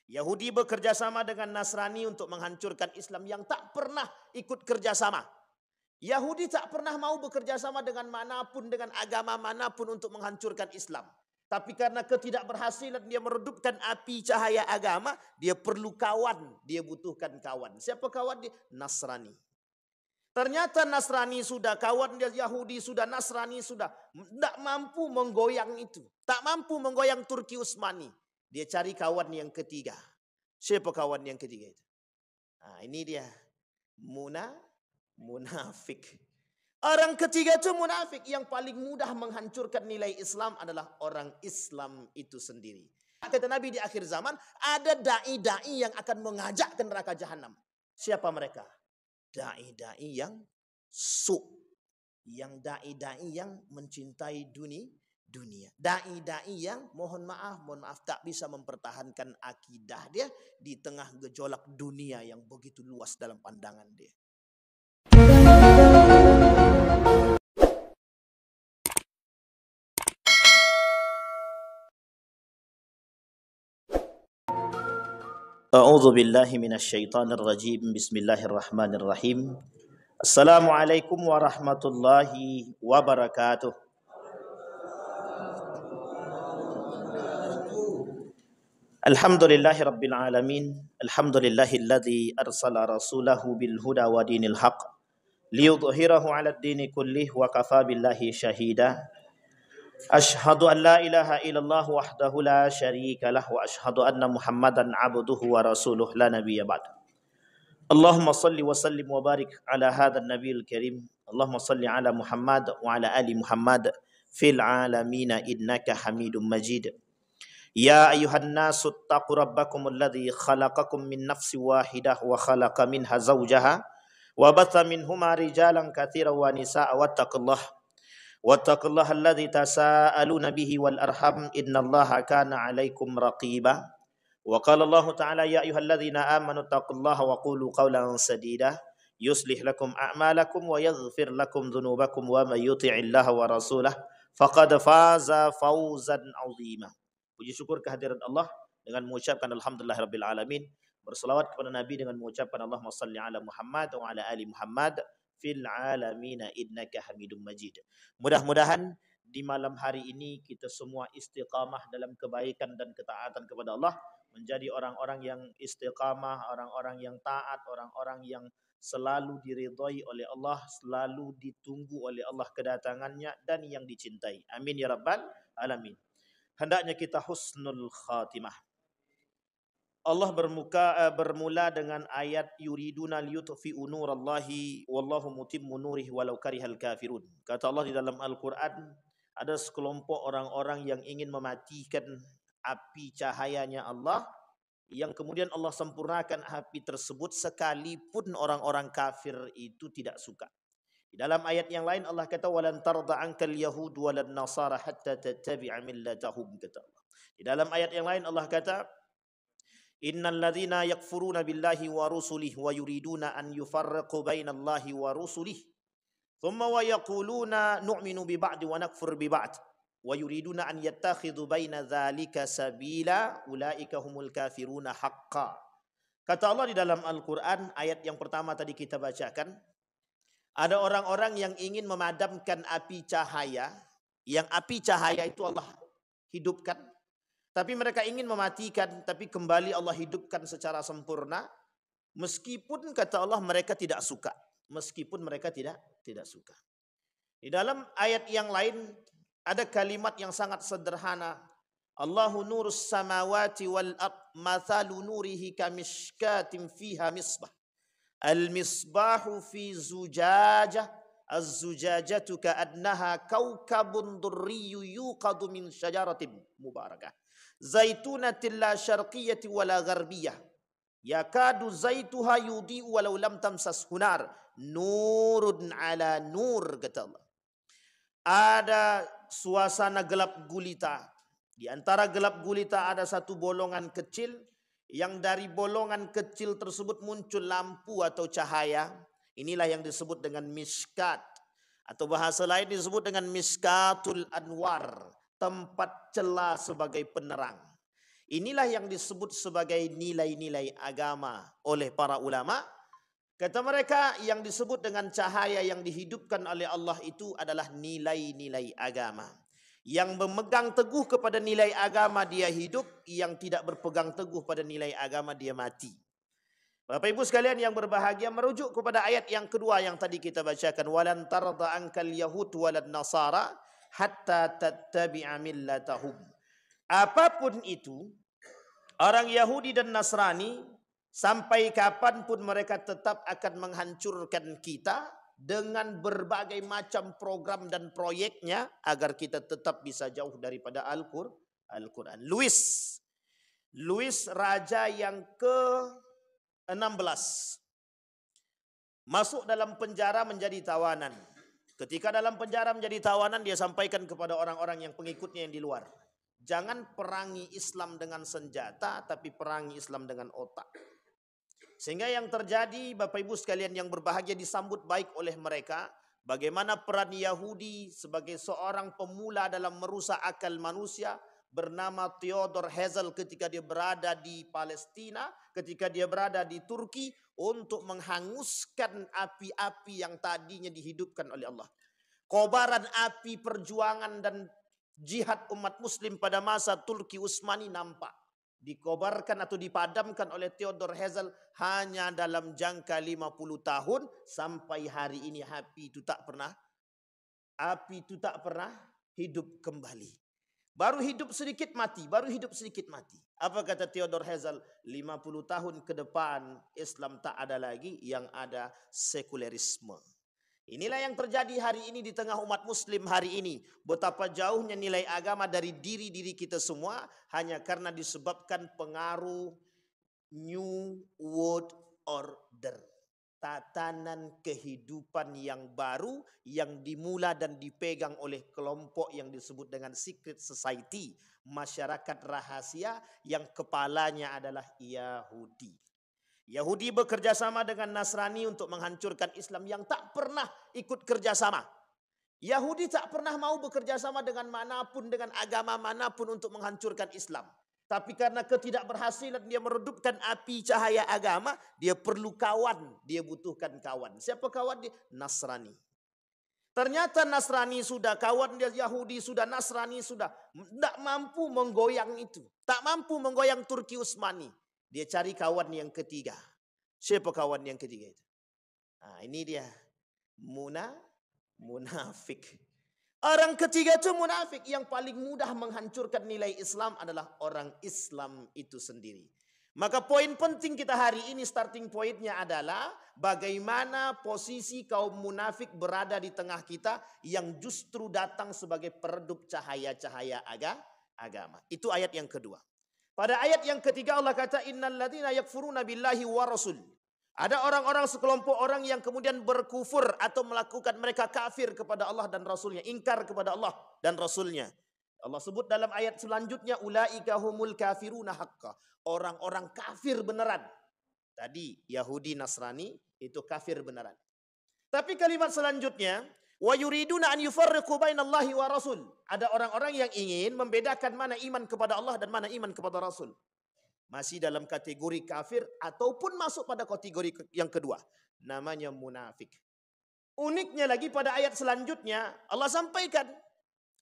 Yahudi bekerja sama dengan Nasrani untuk menghancurkan Islam yang tak pernah ikut kerjasama. Yahudi tak pernah mau bekerja sama dengan manapun, dengan agama manapun untuk menghancurkan Islam. Tapi karena ketidakberhasilan dia meredupkan api cahaya agama, dia perlu kawan, dia butuhkan kawan. Siapa kawan dia? Nasrani. Ternyata Nasrani sudah, kawan dia Yahudi sudah, Nasrani sudah. Tak mampu menggoyang itu. Tak mampu menggoyang Turki Utsmani. Dia cari kawan yang ketiga. Siapa kawan yang ketiga itu? Nah, ini dia. Munafik. Orang ketiga itu munafik. Yang paling mudah menghancurkan nilai Islam adalah orang Islam itu sendiri. Kata Nabi, di akhir zaman ada da'i-da'i yang akan mengajak ke neraka jahanam. Siapa mereka? Da'i-da'i yang yang da'i-da'i yang mencintai dunia. Da'i-da'i yang mohon maaf tak bisa mempertahankan akidah dia di tengah gejolak dunia yang begitu luas dalam pandangan dia. A'udzu billahi minasyaitonir rajim. Bismillahirrahmanirrahim. Assalamualaikum warahmatullahi wabarakatuh. Alhamdulillahi rabbil alamin. Alhamdulillahilladzi arsala rasulahu bil huda wa dinil haq liyudhhirahu 'alad dini kullih wa kafa billahi syahida. Ashhadu an la ilaha illallah wahdahu la syarika lah wa ashhadu anna Muhammadan 'abduhu wa rasuluh la nabiyya ba'd. Allahumma salli wa sallim wa barik ala hadzal nabiyil karim. Allahumma salli ala Muhammad wa ala ali Muhammad fil alamin innaka Hamidum Majid. Ya ayuhan nasu taqu rabbakum alladhi khalaqakum min nafsi wahidah wa khalaqa minha zawjaha wa batha minhuma rijalan katsiran wa nisaa wattaqullaha alladhi tasaaluna bihi wal arham innallaha kana 'alaikum raqiba. Wa qala Allah ta'ala ya ayyuhalladzina amanu taqullaha wa qulu qawlan sadida yuslih lakum a'malakum wa yaghfir lakum dhunubakum wa may yuti'illaha wa rasulahu faqad faza fawzan 'azima. Puji syukur kehadirat Allah dengan mengucapkan alhamdulillahirabbil alamin, berselawat kepada Nabi dengan mengucapkan Allahumma shalli ala Muhammad wa ala ali Muhammad fil alamin innaka Hamidum Majid. Mudah-mudahan di malam hari ini kita semua istiqamah dalam kebaikan dan ketaatan kepada Allah, menjadi orang-orang yang istiqamah, orang-orang yang taat, orang-orang yang selalu diridhai oleh Allah, selalu ditunggu oleh Allah kedatangannya dan yang dicintai. Amin ya rabbal alamin. Hendaknya kita husnul khatimah. Allah bermula dengan ayat yuriduna liyutfi'u nurallahi wallahu mutimmu nurihi walau karihal kafirun. Kata Allah di dalam Al-Qur'an, ada sekelompok orang-orang yang ingin mematikan api cahayanya Allah, yang kemudian Allah sempurnakan api tersebut sekalipun orang-orang kafir itu tidak suka. Di dalam ayat yang lain Allah kata walan tarda ankal yahud walan nasara hatta tattabi'a millatahum, kata Allah. Di dalam ayat yang lain Allah kata innal ladzina yakfuruna billahi wa rusulihi wa yuriduna an yufarriqu bainallahi wa rusulihi thumma wa yaquluna nu'minu bi ba'd wa nakfur bi ba'd wa yuriduna an yattakhidhu baina dzalika sabila ulaika humul kafiruna haqqan. Kata Allah di dalam Al-Qur'an, ayat yang pertama tadi kita bacakan, ada orang-orang yang ingin memadamkan api cahaya, yang api cahaya itu Allah hidupkan, tapi mereka ingin mematikan, tapi kembali Allah hidupkan secara sempurna, meskipun kata Allah mereka tidak suka, meskipun mereka tidak suka. Di dalam ayat yang lain ada kalimat yang sangat sederhana, Allahu nurus samawati wal ard mathalu nurihi kamishkatin fiha misbah. Al-misbahu fi zujajah, az-zujajatu ka'annaha kaukabun durriyyu yuqadu min syajaratin mubarakah zaitunatin la syarqiyyati wala gharbiyah yakadu zaituha yudhi'u walau lam tamsas hunar nurun ala nur, kata Allah. Ada suasana gelap gulita. Di antara gelap gulita ada satu bolongan kecil, yang dari bolongan kecil tersebut muncul lampu atau cahaya. Inilah yang disebut dengan miskat, atau bahasa lain disebut dengan miskatul anwar, tempat celah sebagai penerang. Inilah yang disebut sebagai nilai-nilai agama oleh para ulama. Kata mereka, yang disebut dengan cahaya yang dihidupkan oleh Allah itu adalah nilai-nilai agama. Yang memegang teguh kepada nilai agama dia hidup, yang tidak berpegang teguh pada nilai agama dia mati. Bapak Ibu sekalian yang berbahagia, merujuk kepada ayat yang kedua yang tadi kita bacakan, walan tarda ankal yahud walad nasara hatta tattabi'a millatahum. Apapun itu, orang Yahudi dan Nasrani, sampai kapanpun mereka tetap akan menghancurkan kita dengan berbagai macam program dan proyeknya agar kita tetap bisa jauh daripada Al-Quran. Louis raja yang ke-16 masuk dalam penjara menjadi tawanan. Ketika dalam penjara menjadi tawanan, dia sampaikan kepada orang-orang yang pengikutnya yang di luar, jangan perangi Islam dengan senjata, tapi perangi Islam dengan otak. Sehingga yang terjadi, Bapak Ibu sekalian yang berbahagia, disambut baik oleh mereka. Bagaimana peran Yahudi sebagai seorang pemula dalam merusak akal manusia, bernama Theodor Herzl ketika dia berada di Palestina, ketika dia berada di Turki, untuk menghanguskan api-api yang tadinya dihidupkan oleh Allah. Kobaran api perjuangan dan jihad umat muslim pada masa Turki Utsmani nampak dikobarkan atau dipadamkan oleh Theodor Herzl hanya dalam jangka 50 tahun. Sampai hari ini api itu tak pernah hidup kembali. Baru hidup sedikit mati, Apa kata Theodor Herzl? 50 tahun ke depan Islam tak ada lagi, yang ada sekulerisme. Inilah yang terjadi hari ini di tengah umat muslim hari ini. Betapa jauhnya nilai agama dari diri kita semua hanya karena disebabkan pengaruh New World Order. Tatanan kehidupan yang baru yang dimula dan dipegang oleh kelompok yang disebut dengan secret society, masyarakat rahasia yang kepalanya adalah Yahudi. Yahudi bekerja sama dengan Nasrani untuk menghancurkan Islam yang tak pernah ikut kerjasama. Yahudi tak pernah mau bekerja sama dengan manapun, dengan agama manapun untuk menghancurkan Islam. Tapi karena ketidakberhasilan dia meredupkan api cahaya agama, dia perlu kawan, dia butuhkan kawan. Siapa kawan dia? Nasrani. Ternyata Nasrani sudah, kawan dia Yahudi sudah, Nasrani sudah. Tak mampu menggoyang itu. Tak mampu menggoyang Turki Utsmani. Dia cari kawan yang ketiga. Siapa kawan yang ketiga itu? Nah, ini dia. Munafik. Orang ketiga itu munafik. Yang paling mudah menghancurkan nilai Islam adalah orang Islam itu sendiri. Maka poin penting kita hari ini, starting pointnya adalah bagaimana posisi kaum munafik berada di tengah kita yang justru datang sebagai peredup cahaya-cahaya agama. Itu ayat yang kedua. Pada ayat yang ketiga Allah kata, innal ladzina yakfuruna billahi wa rasul. Ada orang-orang, sekelompok orang yang kemudian berkufur atau melakukan mereka kafir kepada Allah dan Rasulnya, ingkar kepada Allah dan Rasulnya. Allah sebut dalam ayat selanjutnya, ulaika humul kafiruna haqqa. Orang-orang kafir beneran. Tadi Yahudi Nasrani itu kafir beneran. Tapi kalimat selanjutnya, wa yuriduna an yufarriqu bainallahi wa rasul. Ada orang-orang yang ingin membedakan mana iman kepada Allah dan mana iman kepada Rasul. Masih dalam kategori kafir ataupun masuk pada kategori yang kedua, namanya munafik. Uniknya lagi pada ayat selanjutnya Allah sampaikan,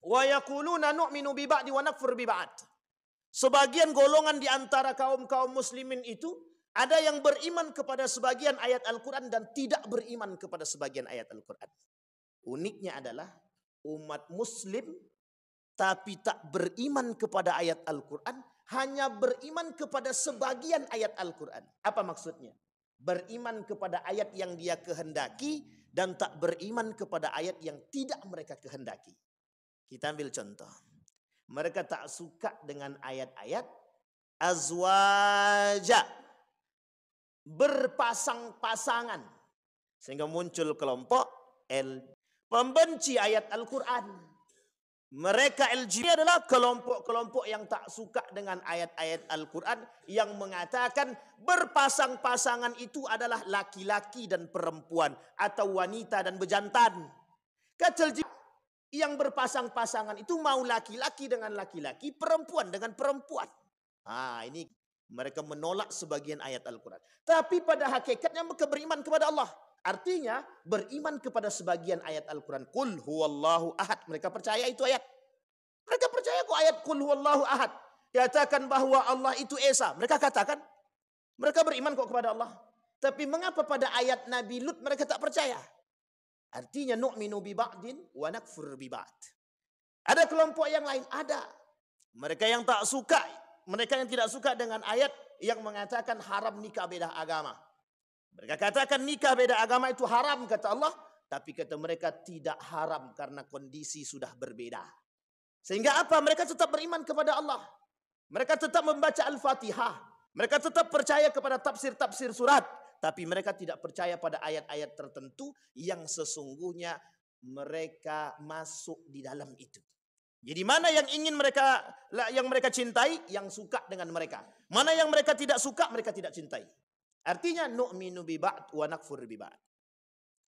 wa yaquluna nu'minu bi ba'di wa nakfur bi ba'd. Sebagian golongan di antara kaum muslimin itu ada yang beriman kepada sebagian ayat Al-Quran dan tidak beriman kepada sebagian ayat Al-Quran. Uniknya adalah umat muslim tapi tak beriman kepada ayat Al-Quran, hanya beriman kepada sebagian ayat Al-Quran. Apa maksudnya? Beriman kepada ayat yang dia kehendaki dan tak beriman kepada ayat yang tidak mereka kehendaki. Kita ambil contoh. Mereka tak suka dengan ayat-ayat azwaja, berpasang-pasangan. Sehingga muncul kelompok pembenci ayat Al-Quran. Mereka LGBT adalah kelompok-kelompok yang tak suka dengan ayat-ayat Al-Quran yang mengatakan berpasang-pasangan itu adalah laki-laki dan perempuan atau wanita dan bejantan. Kata LGBT yang berpasang-pasangan itu mau laki-laki dengan laki-laki, perempuan dengan perempuan. Ini mereka menolak sebagian ayat Al-Quran. Tapi pada hakikatnya mereka beriman kepada Allah. Artinya beriman kepada sebagian ayat Al-Quran. Qul huwallahu ahad. Mereka percaya itu ayat. Mereka percaya kok ayat Qul huwallahu ahad. Katakan bahwa Allah itu Esa. Mereka katakan. Mereka beriman kok kepada Allah. Tapi mengapa pada ayat Nabi Lut mereka tak percaya? Artinya nu'minu bi ba'din wa nakfur bi ba'd. Ada kelompok yang lain? Ada. Mereka yang tak suka, mereka yang tidak suka dengan ayat yang mengatakan haram nikah beda agama. Mereka katakan nikah beda agama itu haram kata Allah, tapi kata mereka tidak haram karena kondisi sudah berbeda. Sehingga apa? Mereka tetap beriman kepada Allah. Mereka tetap membaca Al-Fatihah. Mereka tetap percaya kepada tafsir-tafsir surat. Tapi mereka tidak percaya pada ayat-ayat tertentu yang sesungguhnya mereka masuk di dalam itu. Jadi mana yang ingin mereka cintai, yang suka dengan mereka. Mana yang mereka tidak suka, mereka tidak cintai. Artinya nu'minu bi ba'd wa nakfur bi ba'd.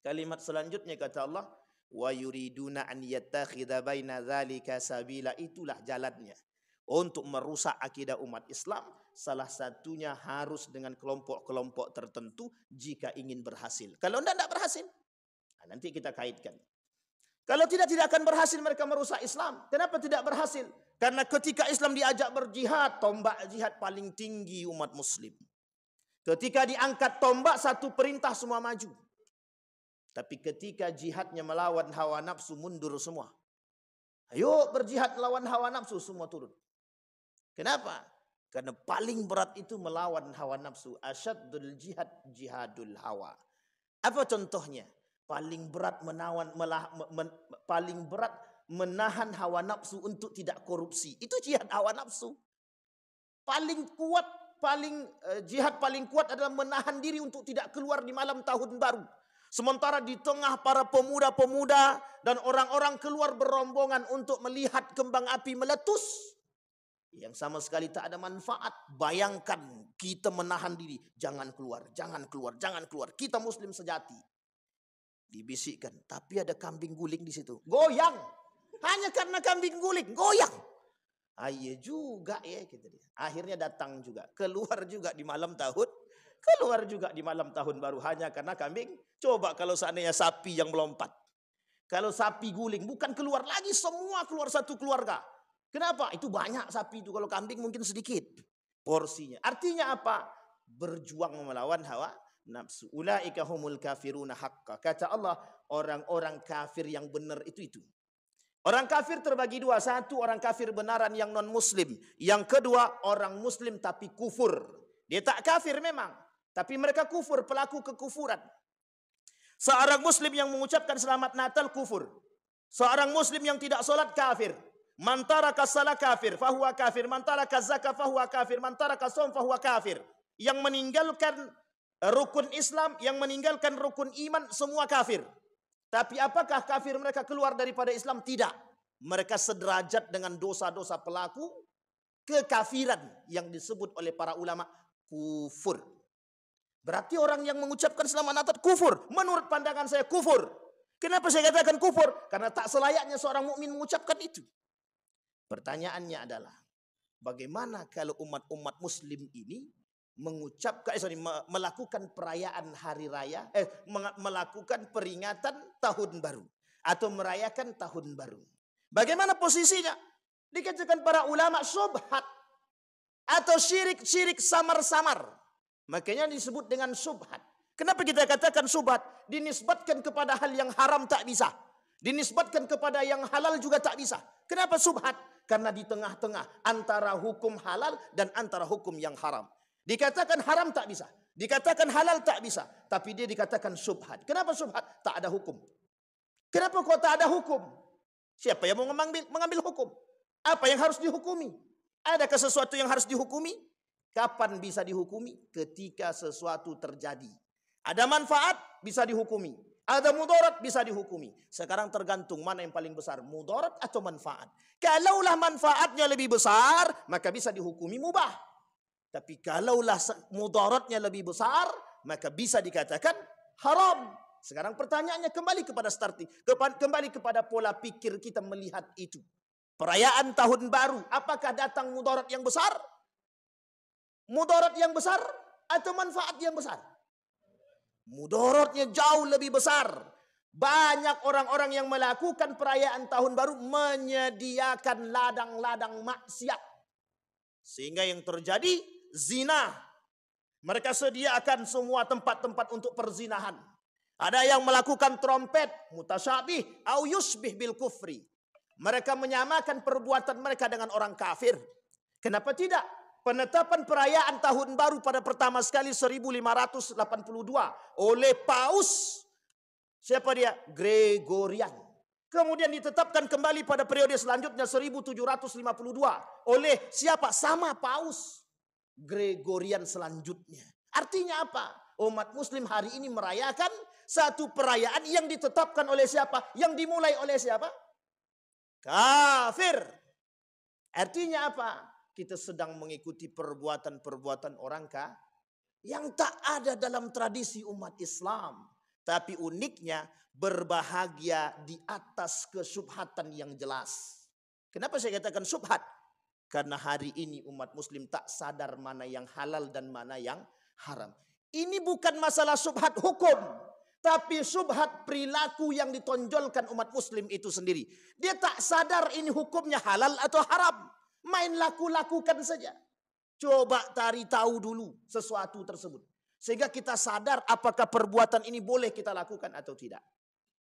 Kalimat selanjutnya kata Allah, wa yuriduna an yattakhidha baina dzalika sabila. Itulah jalannya untuk merusak akidah umat Islam. Salah satunya harus dengan kelompok-kelompok tertentu jika ingin berhasil. Kalau tidak berhasil, nanti kita kaitkan. Kalau tidak akan berhasil mereka merusak Islam. Kenapa tidak berhasil? Karena ketika Islam diajak berjihad, tombak jihad paling tinggi umat muslim. Ketika diangkat tombak, satu perintah semua maju. Tapi ketika jihadnya melawan hawa nafsu, mundur semua. Ayo berjihad melawan hawa nafsu, semua turun. Kenapa? Karena paling berat itu melawan hawa nafsu. Asyaddul jihad, jihadul hawa. Apa contohnya? Paling berat menahan hawa nafsu untuk tidak korupsi. Itu jihad hawa nafsu. Jihad paling kuat adalah menahan diri untuk tidak keluar di malam tahun baru. Sementara di tengah para pemuda-pemuda dan orang-orang keluar berombongan untuk melihat kembang api meletus, yang sama sekali tak ada manfaat. Bayangkan kita menahan diri, jangan keluar, jangan keluar, jangan keluar. Kita muslim sejati. Dibisikkan, tapi ada kambing guling di situ. Goyang. Hanya karena kambing guling, goyang. Iya juga ya. Gitu. Akhirnya datang juga. Keluar juga di malam tahun. Keluar juga di malam tahun baru. Hanya karena kambing. Coba kalau seandainya sapi yang melompat. Kalau sapi guling, bukan keluar lagi. Semua keluar satu keluarga. Kenapa? Itu banyak sapi itu. Kalau kambing mungkin sedikit porsinya. Artinya apa? Berjuang melawan hawa nafsu. Ulaika humul kafiruna haqqa. Kata Allah, orang-orang kafir yang benar itu. Orang kafir terbagi dua. Satu, orang kafir benaran yang non muslim. Yang kedua, orang muslim tapi kufur. Dia tak kafir memang, tapi mereka kufur, pelaku kekufuran. Seorang muslim yang mengucapkan selamat Natal kufur. Seorang muslim yang tidak sholat kafir. Man taraka shalah kafir fahuwa kafir, man taraka zakah fahuwa kafir, man taraka shaum fahuwa kafir. Yang meninggalkan rukun Islam, yang meninggalkan rukun iman, semua kafir. Tapi apakah kafir mereka keluar daripada Islam? Tidak. Mereka sederajat dengan dosa-dosa pelaku kekafiran yang disebut oleh para ulama kufur. Berarti orang yang mengucapkan selamat Natal kufur. Menurut pandangan saya kufur. Kenapa saya katakan kufur? Karena tak selayaknya seorang mukmin mengucapkan itu. Pertanyaannya adalah, bagaimana kalau umat-umat muslim ini melakukan perayaan hari raya, melakukan peringatan tahun baru atau merayakan tahun baru? Bagaimana posisinya? Dikatakan para ulama subhat atau syirik samar-samar. Makanya disebut dengan subhat. Kenapa kita katakan subhat? Dinisbatkan kepada hal yang haram tak bisa. Dinisbatkan kepada yang halal juga tak bisa. Kenapa subhat? Karena di tengah-tengah antara hukum halal dan antara hukum yang haram. Dikatakan haram tak bisa. Dikatakan halal tak bisa. Tapi dia dikatakan subhat. Kenapa subhat? Tak ada hukum. Kenapa kok tak ada hukum? Siapa yang mau mengambil hukum? Apa yang harus dihukumi? Adakah sesuatu yang harus dihukumi? Kapan bisa dihukumi? Ketika sesuatu terjadi. Ada manfaat bisa dihukumi. Ada mudarat bisa dihukumi. Sekarang tergantung mana yang paling besar, mudarat atau manfaat. Kalaulah manfaatnya lebih besar, maka bisa dihukumi mubah. Tapi kalaulah mudaratnya lebih besar, maka bisa dikatakan haram. Sekarang pertanyaannya kembali kepada kembali kepada pola pikir kita melihat itu. Perayaan tahun baru, apakah datang mudarat yang besar? Mudarat yang besar atau manfaat yang besar? Mudaratnya jauh lebih besar. Banyak orang-orang yang melakukan perayaan tahun baru menyediakan ladang-ladang maksiat. Sehingga yang terjadi zina. Mereka sediakan semua tempat-tempat untuk perzinahan. Ada yang melakukan trompet, mutasyabih, au yusbih bil kufri. Mereka menyamakan perbuatan mereka dengan orang kafir. Kenapa tidak? Penetapan perayaan tahun baru pada pertama sekali 1582 oleh Paus, siapa dia? Gregorian. Kemudian ditetapkan kembali pada periode selanjutnya 1752 oleh siapa? Sama Paus Gregorian selanjutnya. Artinya apa? Umat muslim hari ini merayakan satu perayaan yang ditetapkan oleh siapa? Yang dimulai oleh siapa? Kafir. Artinya apa? Kita sedang mengikuti perbuatan-perbuatan orang yang tak ada dalam tradisi umat Islam. Tapi uniknya berbahagia di atas kesyubhatan yang jelas. Kenapa saya katakan syubhat? Karena hari ini umat muslim tak sadar mana yang halal dan mana yang haram. Ini bukan masalah syubhat hukum, tapi syubhat perilaku yang ditonjolkan umat muslim itu sendiri. Dia tak sadar ini hukumnya halal atau haram. Main lakukan saja. Coba cari tahu dulu sesuatu tersebut. Sehingga kita sadar apakah perbuatan ini boleh kita lakukan atau tidak.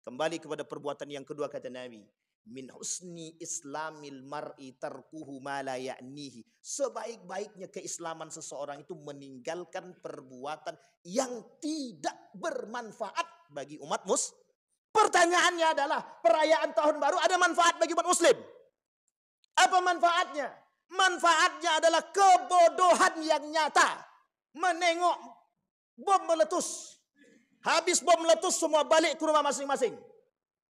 Kembali kepada perbuatan yang kedua kata Nabi. Min husni islamil mar'i tarkuhu ma la ya'nihi. Sebaik-baiknya keislaman seseorang itu meninggalkan perbuatan yang tidak bermanfaat bagi umat muslim. Pertanyaannya adalah perayaan tahun baru ada manfaat bagi umat muslim? Apa manfaatnya? Manfaatnya adalah kebodohan yang nyata. Menengok bom meletus. Habis bom meletus semua balik ke rumah masing-masing.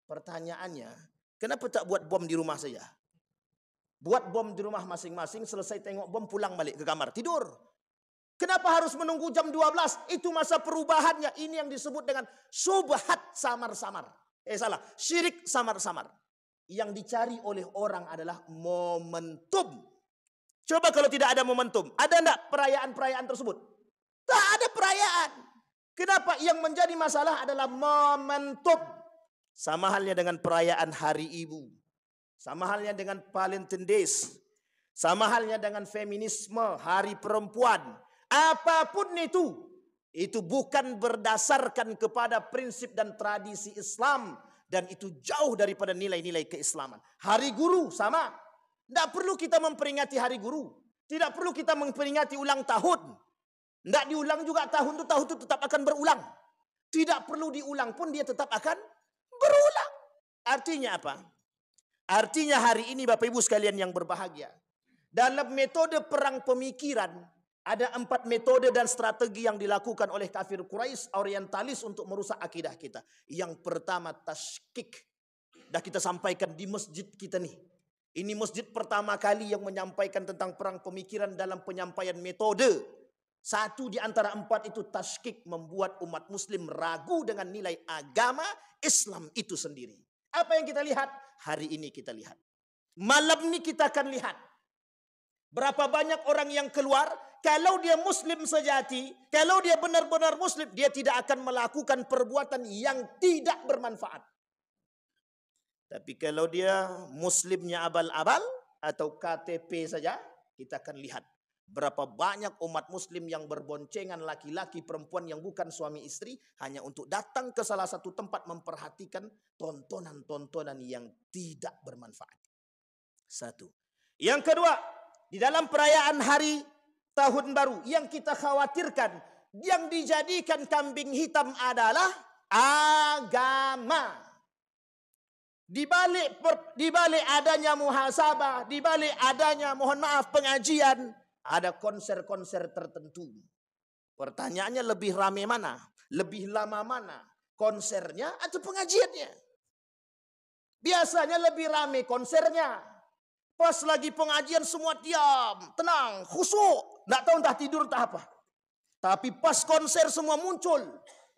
Pertanyaannya, kenapa tak buat bom di rumah saja? Buat bom di rumah masing-masing, selesai tengok bom pulang balik ke kamar, tidur. Kenapa harus menunggu jam 12? Itu masa perubahannya. Ini yang disebut dengan syubhat samar-samar. Salah, syirik samar-samar. Yang dicari oleh orang adalah momentum. Coba kalau tidak ada momentum, ada enggak perayaan-perayaan tersebut? Tak ada perayaan. Kenapa? Yang menjadi masalah adalah momentum. Sama halnya dengan perayaan Hari Ibu. Sama halnya dengan Valentine's Day. Sama halnya dengan feminisme, Hari Perempuan. Apapun itu bukan berdasarkan kepada prinsip dan tradisi Islam. Dan itu jauh daripada nilai-nilai keislaman. Hari Guru sama. Tidak perlu kita memperingati Hari Guru. Tidak perlu kita memperingati ulang tahun. Tidak diulang juga tahun itu tetap akan berulang. Tidak perlu diulang pun dia tetap akan berulang. Artinya apa? Artinya hari ini Bapak Ibu sekalian yang berbahagia. Dalam metode perang pemikiran, ada 4 metode dan strategi yang dilakukan oleh kafir Quraisy orientalis untuk merusak akidah kita. Yang pertama tashkik. Dah kita sampaikan di masjid kita nih. Ini masjid pertama kali yang menyampaikan tentang perang pemikiran dalam penyampaian metode. Satu di antara 4 itu tashkik, membuat umat muslim ragu dengan nilai agama Islam itu sendiri. Apa yang kita lihat? Hari ini kita lihat. Malam ini kita akan lihat. Berapa banyak orang yang keluar, kalau dia muslim sejati, kalau dia benar-benar muslim, dia tidak akan melakukan perbuatan yang tidak bermanfaat. Tapi kalau dia muslimnya abal-abal atau KTP saja, kita akan lihat berapa banyak umat muslim yang berboncengan laki-laki perempuan yang bukan suami istri hanya untuk datang ke salah satu tempat memperhatikan tontonan-tontonan yang tidak bermanfaat. Satu. Yang kedua, di dalam perayaan hari tahun baru yang kita khawatirkan, yang dijadikan kambing hitam adalah agama. Di balik adanya muhasabah, di balik adanya mohon maaf pengajian, ada konser-konser tertentu. Pertanyaannya lebih ramai mana? Lebih lama mana? Konsernya atau pengajiannya? Biasanya lebih ramai konsernya. Pas lagi pengajian semua diam, tenang, khusyuk. Nggak tahu entah tidur entah apa. Tapi pas konser semua muncul.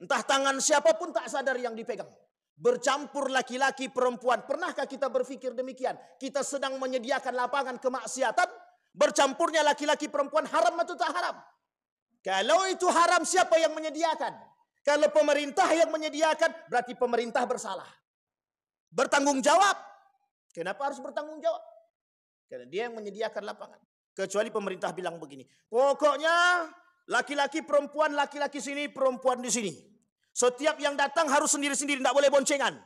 Entah tangan siapapun tak sadar yang dipegang. Bercampur laki-laki perempuan. Pernahkah kita berpikir demikian? Kita sedang menyediakan lapangan kemaksiatan. Bercampurnya laki-laki perempuan haram atau tak haram? Kalau itu haram, siapa yang menyediakan? Kalau pemerintah yang menyediakan, berarti pemerintah bersalah. Bertanggung jawab. Kenapa harus bertanggung jawab? Karena dia yang menyediakan lapangan. Kecuali pemerintah bilang begini, pokoknya laki-laki perempuan, laki-laki sini, perempuan di sini. Setiap yang datang harus sendiri-sendiri, tidak boleh boncengan.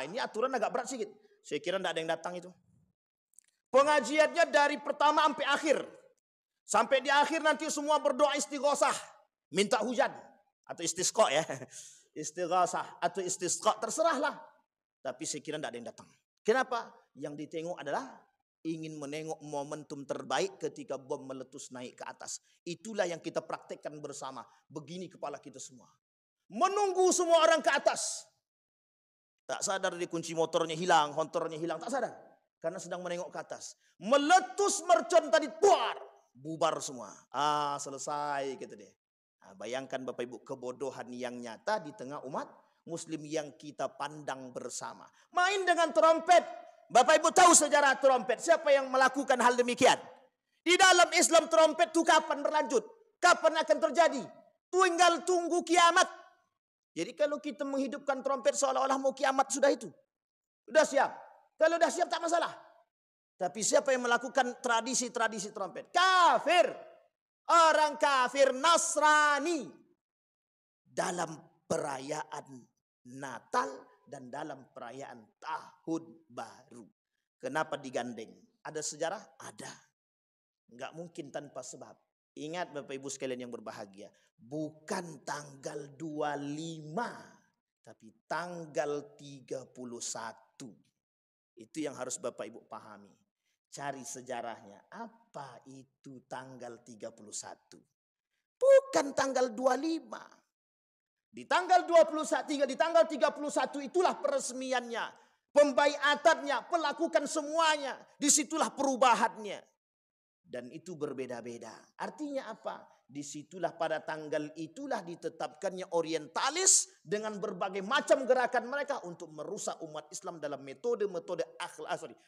Ini aturan agak berat sedikit. Saya kira tidak ada yang datang itu. Pengajiannya dari pertama sampai akhir. Sampai di akhir nanti semua berdoa istighosah. Minta hujan. Atau istisqa ya. Istighosah atau istisqa, terserahlah. Tapi saya kira tidak ada yang datang. Kenapa? Yang ditengok adalah ingin menengok momentum terbaik ketika bom meletus naik ke atas. Itulah yang kita praktekkan bersama. Begini kepala kita semua. Menunggu semua orang ke atas. Tak sadar dia kunci motornya hilang, hontornya hilang. Tak sadar. Karena sedang menengok ke atas. Meletus mercon tadi, puar. Bubar semua. Selesai kata dia. Bayangkan Bapak Ibu kebodohan yang nyata di tengah umat Muslim yang kita pandang bersama. Main dengan trompet. Bapak Ibu tahu sejarah trompet. Siapa yang melakukan hal demikian? Di dalam Islam trompet itu kapan berlanjut? Kapan akan terjadi? Tinggal tunggu kiamat. Jadi kalau kita menghidupkan trompet seolah-olah mau kiamat sudah itu. Sudah siap. Kalau sudah siap tak masalah. Tapi siapa yang melakukan tradisi-tradisi trompet? Kafir. Orang kafir Nasrani. Dalam perayaan Natal dan dalam perayaan Tahun Baru. Kenapa digandeng? Ada sejarah? Ada. Enggak mungkin tanpa sebab. Ingat Bapak Ibu sekalian yang berbahagia. Bukan tanggal 25. Tapi tanggal 31. Itu yang harus Bapak Ibu pahami. Cari sejarahnya. Apa itu tanggal 31? Bukan tanggal 25. Di tanggal 21, di tanggal 31 itulah peresmiannya, pembaiatannya, pelakukan semuanya. Disitulah perubahannya. Dan itu berbeda-beda. Artinya apa? Disitulah pada tanggal itulah ditetapkannya orientalis dengan berbagai macam gerakan mereka untuk merusak umat Islam dalam metode-metode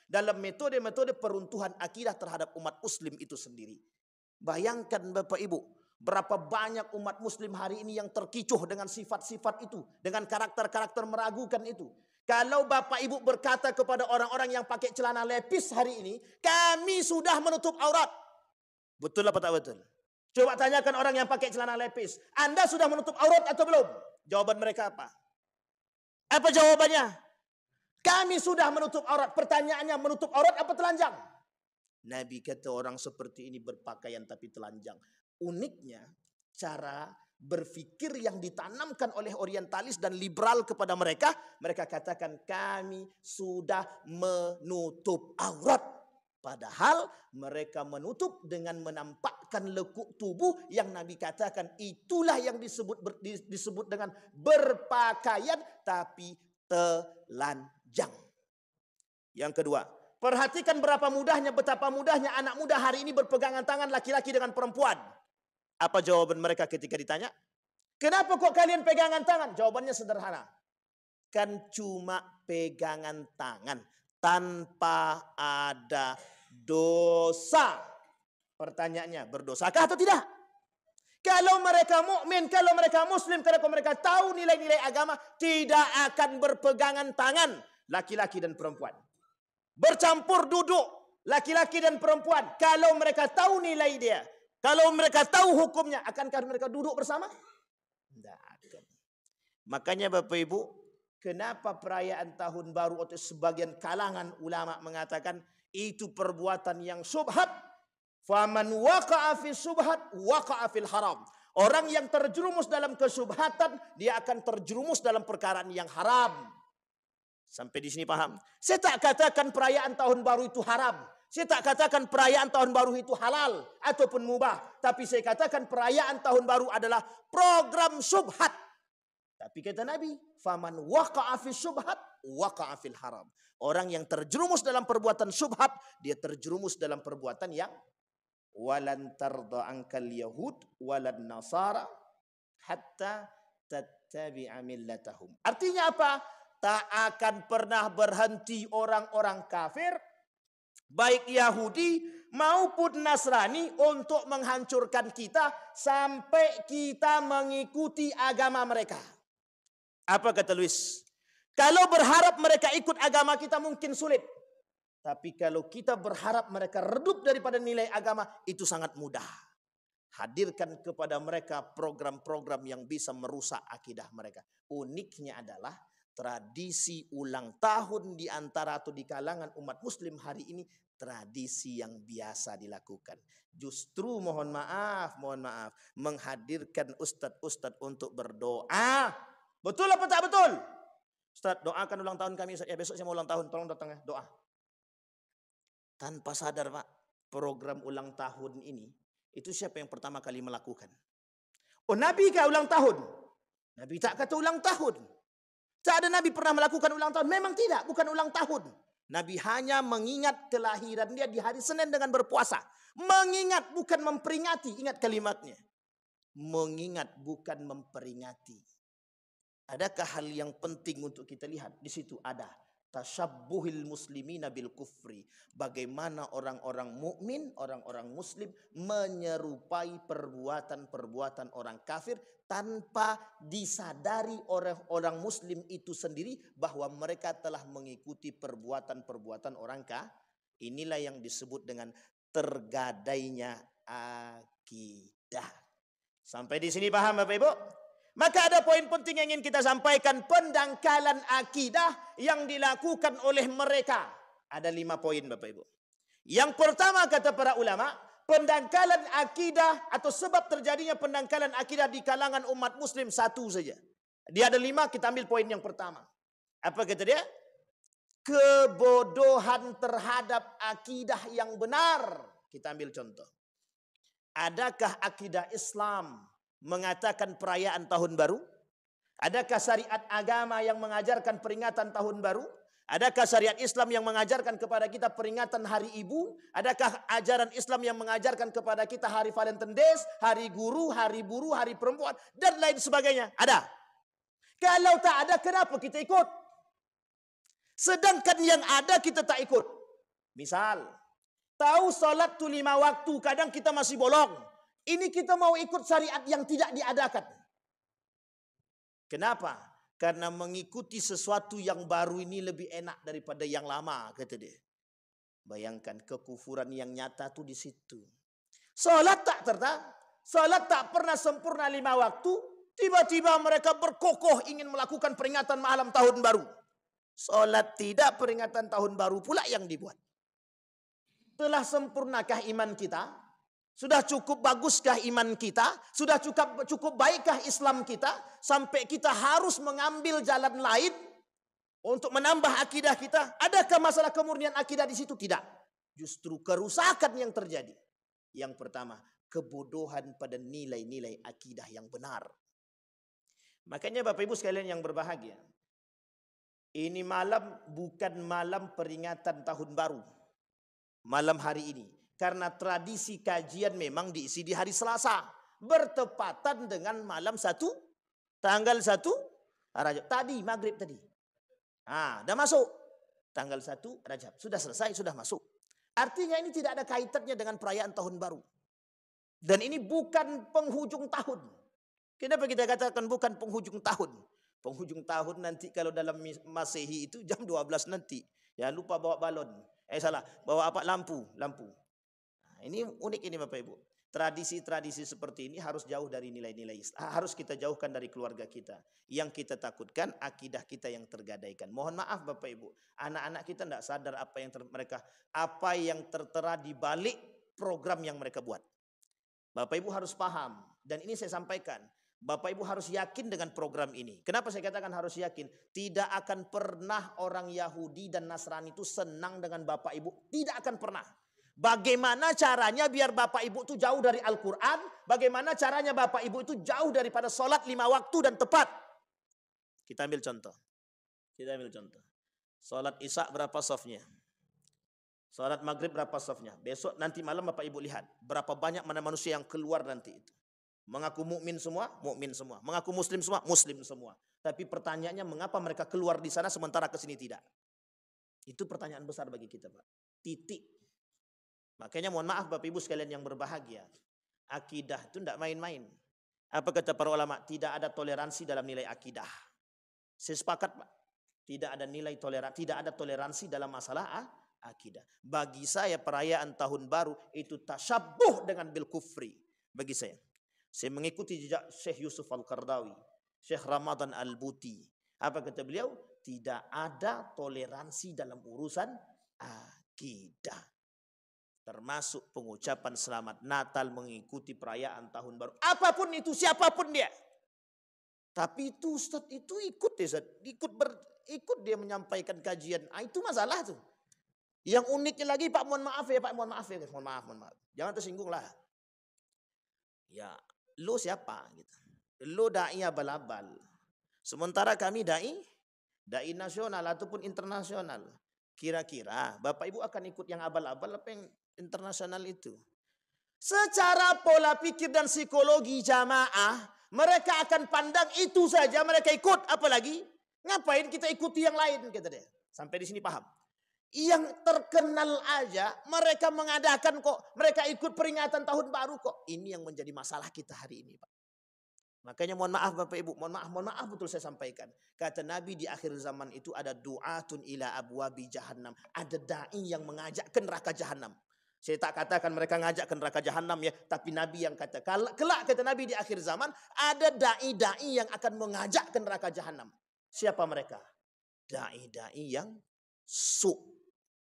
dalam metode-metode peruntuhan akidah terhadap umat Muslim itu sendiri. Bayangkan Bapak Ibu. Berapa banyak umat Muslim hari ini yang terkicuh dengan sifat-sifat itu. Dengan karakter-karakter meragukan itu. Kalau Bapak Ibu berkata kepada orang-orang yang pakai celana lepis hari ini. Kami sudah menutup aurat. Betul apa tak betul? Coba tanyakan orang yang pakai celana lepis. Anda sudah menutup aurat atau belum? Jawaban mereka apa? Apa jawabannya? Kami sudah menutup aurat. Pertanyaannya menutup aurat apa telanjang? Nabi kata orang seperti ini berpakaian tapi telanjang. Uniknya cara berpikir yang ditanamkan oleh orientalis dan liberal kepada mereka. Mereka katakan kami sudah menutup aurat. Padahal mereka menutup dengan menampakkan lekuk tubuh yang Nabi katakan itulah yang disebut dengan berpakaian tapi telanjang. Yang kedua, perhatikan betapa mudahnya anak muda hari ini berpegangan tangan laki-laki dengan perempuan. Apa jawaban mereka ketika ditanya? Kenapa kok kalian pegangan tangan? Jawabannya sederhana. Kan cuma pegangan tangan tanpa ada dosa. Pertanyaannya, berdosakah atau tidak? Kalau mereka mukmin, kalau mereka muslim, kalau mereka tahu nilai-nilai agama, tidak akan berpegangan tangan laki-laki dan perempuan. Bercampur duduk laki-laki dan perempuan. Kalau mereka tahu nilai dia, kalau mereka tahu hukumnya, akankah mereka duduk bersama? Tidak akan. Makanya Bapak Ibu, kenapa perayaan tahun baru atau sebagian kalangan ulama mengatakan itu perbuatan yang syubhat. Faman waqa'a fi syubhat waqa'a fil haram. Orang yang terjerumus dalam kesyubhatan, dia akan terjerumus dalam perkara yang haram. Sampai di sini paham? Saya tak katakan perayaan tahun baru itu haram. Saya tak katakan perayaan tahun baru itu halal ataupun mubah. Tapi saya katakan perayaan tahun baru adalah program syubhat. Tapi kata Nabi, faman waqa'a fi syubhat waqa'a fil haram. Orang yang terjerumus dalam perbuatan syubhat, dia terjerumus dalam perbuatan yang walan tarda ankal yahud walan nasara hatta tattabi'a millatahum. Artinya apa? Tak akan pernah berhenti orang-orang kafir, baik Yahudi maupun Nasrani untuk menghancurkan kita sampai kita mengikuti agama mereka. Apa kata Luis? Kalau berharap mereka ikut agama kita mungkin sulit. Tapi kalau kita berharap mereka redup daripada nilai agama, itu sangat mudah. Hadirkan kepada mereka program-program yang bisa merusak akidah mereka. Uniknya adalah tradisi ulang tahun di antara atau di kalangan umat muslim hari ini tradisi yang biasa dilakukan. Justru mohon maaf, menghadirkan ustadz-ustadz untuk berdoa. Betul apa tak betul? Ustadz, doakan ulang tahun kami. Ya besok saya mau ulang tahun, tolong datang ya, doa. Tanpa sadar Pak, program ulang tahun ini, itu siapa yang pertama kali melakukan? Oh Nabi kah ulang tahun? Nabi tak kata ulang tahun. Tak ada Nabi pernah melakukan ulang tahun. Memang tidak, bukan ulang tahun. Nabi hanya mengingat kelahiran dia di hari Senin dengan berpuasa. Mengingat bukan memperingati, ingat kalimatnya. Mengingat bukan memperingati. Adakah hal yang penting untuk kita lihat? Di situ ada tasyabbuhil muslimina bil kufri. Bagaimana orang-orang mukmin, orang-orang muslim menyerupai perbuatan-perbuatan orang kafir tanpa disadari orang muslim itu sendiri bahwa mereka telah mengikuti perbuatan-perbuatan orang kafir. Inilah yang disebut dengan tergadainya akidah. Sampai di sini paham Bapak Ibu? Maka ada poin penting yang ingin kita sampaikan. Pendangkalan akidah yang dilakukan oleh mereka. Ada 5 poin Bapak Ibu. Yang pertama kata para ulama, pendangkalan akidah atau sebab terjadinya pendangkalan akidah di kalangan umat muslim satu saja. Dia ada 5, kita ambil poin yang pertama. Apa kata dia? Kebodohan terhadap akidah yang benar. Kita ambil contoh. Adakah akidah Islam mengatakan perayaan tahun baru? Adakah syariat agama yang mengajarkan peringatan tahun baru? Adakah syariat Islam yang mengajarkan kepada kita peringatan hari ibu? Adakah ajaran Islam yang mengajarkan kepada kita hari Valentine Days, hari guru, hari buruh, hari perempuan, dan lain sebagainya? Ada. Kalau tak ada, kenapa kita ikut? Sedangkan yang ada kita tak ikut. Misal, tahu solat tu 5 waktu, kadang kita masih bolong. Ini kita mau ikut syariat yang tidak diadakan. Kenapa? Karena mengikuti sesuatu yang baru ini lebih enak daripada yang lama, kata dia. Bayangkan kekufuran yang nyata tuh di situ. Salat tak pernah sempurna 5 waktu, tiba-tiba mereka berkokoh ingin melakukan peringatan malam tahun baru. Salat tidak, peringatan tahun baru pula yang dibuat. Telah sempurnakah iman kita? Sudah cukup baguskah iman kita? Sudah cukup baikkah Islam kita? Sampai kita harus mengambil jalan lain untuk menambah akidah kita? Adakah masalah kemurnian akidah di situ? Tidak. Justru kerusakan yang terjadi. Yang pertama, kebodohan pada nilai-nilai akidah yang benar. Makanya Bapak Ibu sekalian yang berbahagia, ini malam bukan malam peringatan tahun baru. Malam hari ini. Karena tradisi kajian memang diisi di hari Selasa. Bertepatan dengan malam tanggal 1 Rajab. Tadi, maghrib tadi. Dah masuk. Tanggal 1 Rajab. Sudah selesai, sudah masuk. Artinya ini tidak ada kaitannya dengan perayaan tahun baru. Dan ini bukan penghujung tahun. Kenapa kita katakan bukan penghujung tahun? Penghujung tahun nanti kalau dalam Masehi itu jam 12 nanti. Jangan lupa bawa balon. Bawa apa? Lampu. Ini unik ini Bapak Ibu. Tradisi-tradisi seperti ini harus jauh dari nilai-nilai Islam. Harus kita jauhkan dari keluarga kita. Yang kita takutkan akidah kita yang tergadaikan. Mohon maaf Bapak Ibu. Anak-anak kita tidak sadar apa yang tertera di balik program yang mereka buat. Bapak Ibu harus paham. Dan ini saya sampaikan. Bapak Ibu harus yakin dengan program ini. Kenapa saya katakan harus yakin? Tidak akan pernah orang Yahudi dan Nasrani itu senang dengan Bapak Ibu. Tidak akan pernah. Bagaimana caranya biar Bapak Ibu itu jauh dari Al-Quran? Bagaimana caranya Bapak Ibu itu jauh daripada sholat 5 waktu dan tepat? Kita ambil contoh. Sholat Isya berapa softnya? Sholat Maghrib berapa softnya? Besok nanti malam Bapak Ibu lihat. Berapa banyak mana manusia yang keluar nanti itu. Mengaku mukmin semua, mukmin semua. Mengaku muslim semua, muslim semua. Tapi pertanyaannya mengapa mereka keluar di sana sementara ke sini tidak? Itu pertanyaan besar bagi kita Pak. Titik. Makanya mohon maaf Bapak Ibu sekalian yang berbahagia. Akidah itu tidak main-main. Apa kata para ulama? Tidak ada toleransi dalam nilai akidah. Saya sepakat Pak. Tidak ada toleransi dalam masalah akidah. Bagi saya perayaan tahun baru itu tasyabuh dengan bil kufri. Bagi saya. Saya mengikuti jejak Syekh Yusuf Al-Qardawi, Syekh Ramadan Al-Buti. Apa kata beliau? Tidak ada toleransi dalam urusan akidah. Termasuk pengucapan selamat Natal, mengikuti perayaan tahun baru. Apapun itu, siapapun dia. Tapi itu Ustaz itu ikut ya Ustaz. Ikut dia menyampaikan kajian. Itu masalah tuh. Yang uniknya lagi Pak, mohon maaf ya Pak, mohon maaf ya. Mohon maaf. Jangan tersinggung lah. Ya, lo siapa gitu. Lo dai abal-abal. Sementara kami dai nasional ataupun internasional. Kira-kira Bapak Ibu akan ikut yang abal-abal apa yang internasional itu? Secara pola pikir dan psikologi jamaah, mereka akan pandang itu saja, mereka ikut. Apalagi ngapain kita ikuti yang lain, kata dia. Sampai di sini paham. Yang terkenal aja mereka mengadakan kok, mereka ikut peringatan tahun baru kok. Ini yang menjadi masalah kita hari ini Pak. Makanya mohon maaf Bapak Ibu, mohon maaf betul saya sampaikan. Kata Nabi di akhir zaman itu ada du'atun ila abwabi jahannam. Ada da'i yang mengajak ke neraka jahannam. Saya tak katakan mereka ngajak ke neraka jahannam ya, tapi Nabi yang kata. Kelak kata Nabi di akhir zaman ada da'i-da'i yang akan mengajak ke neraka jahannam. Siapa mereka? Da'i-da'i yang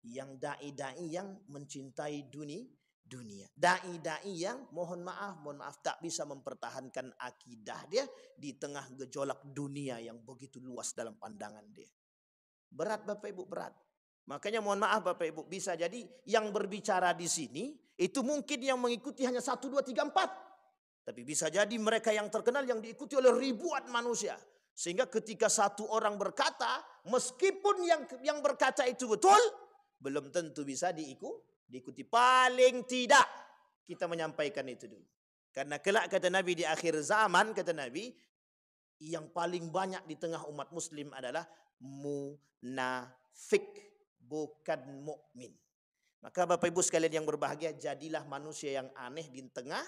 yang da'i-da'i yang mencintai dunia. Da'i-da'i yang mohon maaf tak bisa mempertahankan akidah dia di tengah gejolak dunia yang begitu luas dalam pandangan dia. Berat Bapak Ibu, berat. Makanya mohon maaf Bapak Ibu, bisa jadi yang berbicara di sini itu mungkin yang mengikuti hanya 1, 2, 3, 4. Tapi bisa jadi mereka yang terkenal yang diikuti oleh ribuan manusia. Sehingga ketika satu orang berkata, meskipun yang berkata itu betul, belum tentu bisa diikuti. Paling tidak kita menyampaikan itu dulu. Karena kelak kata Nabi di akhir zaman, kata Nabi, yang paling banyak di tengah umat muslim adalah munafik, bukan mukmin. Maka Bapak Ibu sekalian yang berbahagia, jadilah manusia yang aneh di tengah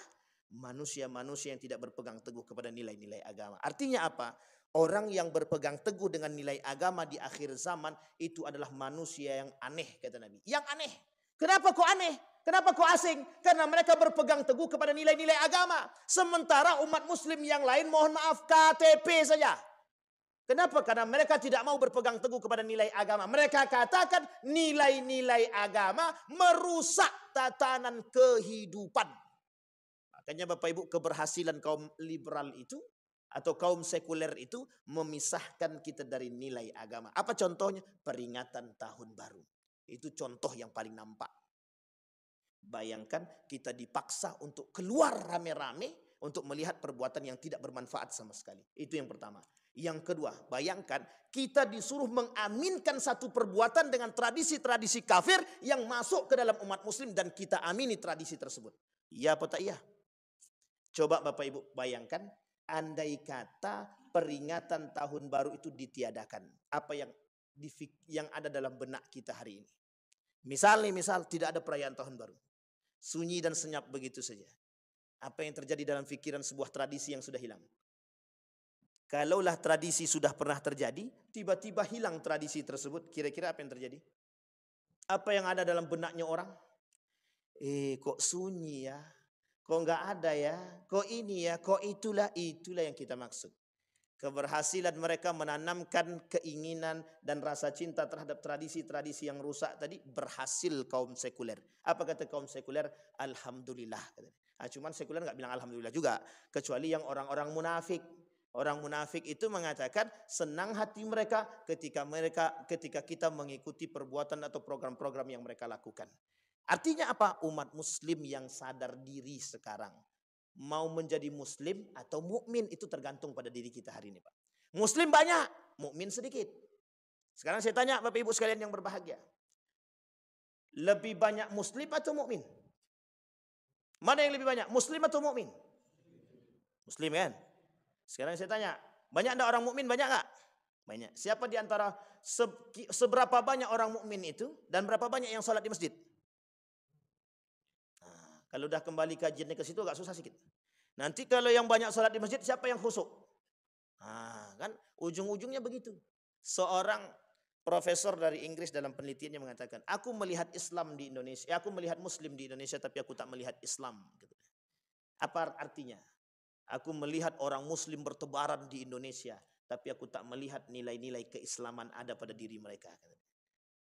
manusia-manusia yang tidak berpegang teguh kepada nilai-nilai agama. Artinya apa? Orang yang berpegang teguh dengan nilai agama di akhir zaman itu adalah manusia yang aneh, kata Nabi. Yang aneh. Kenapa kok aneh? Kenapa kok asing? Karena mereka berpegang teguh kepada nilai-nilai agama. Sementara umat muslim yang lain mohon maaf KTP saja. Kenapa? Karena mereka tidak mau berpegang teguh kepada nilai agama. Mereka katakan nilai-nilai agama merusak tatanan kehidupan. Makanya Bapak Ibu, keberhasilan kaum liberal itu atau kaum sekuler itu memisahkan kita dari nilai agama. Apa contohnya? Peringatan tahun baru. Itu contoh yang paling nampak. Bayangkan kita dipaksa untuk keluar rame-rame untuk melihat perbuatan yang tidak bermanfaat sama sekali. Itu yang pertama. Yang kedua, bayangkan kita disuruh mengaminkan satu perbuatan dengan tradisi-tradisi kafir yang masuk ke dalam umat muslim dan kita amini tradisi tersebut. Iya apa tak iya? Coba Bapak Ibu bayangkan, andai kata peringatan tahun baru itu ditiadakan. Apa yang ada dalam benak kita hari ini. Misal tidak ada perayaan tahun baru. Sunyi dan senyap begitu saja. Apa yang terjadi dalam pikiran sebuah tradisi yang sudah hilang? Kalaulah tradisi sudah pernah terjadi, tiba-tiba hilang tradisi tersebut, kira-kira apa yang terjadi? Apa yang ada dalam benaknya orang? Kok sunyi ya? Kok nggak ada ya? Kok ini ya? Kok itulah yang kita maksud. Keberhasilan mereka menanamkan keinginan dan rasa cinta terhadap tradisi-tradisi yang rusak tadi berhasil kaum sekuler. Apa kata kaum sekuler? Alhamdulillah. Cuman sekuler nggak bilang alhamdulillah juga, kecuali yang orang-orang munafik. Orang munafik itu mengatakan senang hati mereka ketika kita mengikuti perbuatan atau program-program yang mereka lakukan. Artinya apa? Umat muslim yang sadar diri sekarang. Mau menjadi muslim atau mukmin itu tergantung pada diri kita hari ini, Pak. Muslim banyak, mukmin sedikit. Sekarang saya tanya Bapak Ibu sekalian yang berbahagia. Lebih banyak muslim atau mukmin? Mana yang lebih banyak? Muslim atau mukmin? Muslim kan? Sekarang saya tanya, banyak enggak orang mukmin? Banyak enggak? Banyak. Siapa di antara seberapa banyak orang mukmin itu dan berapa banyak yang sholat di masjid? Kalau udah kembali kajiannya ke situ agak susah sedikit. Nanti kalau yang banyak sholat di masjid, siapa yang khusyuk? Kan ujung-ujungnya begitu. Seorang profesor dari Inggris dalam penelitiannya mengatakan, aku melihat Islam di Indonesia, aku melihat Muslim di Indonesia, tapi aku tak melihat Islam. Apa artinya? Aku melihat orang Muslim bertebaran di Indonesia, tapi aku tak melihat nilai-nilai keislaman ada pada diri mereka.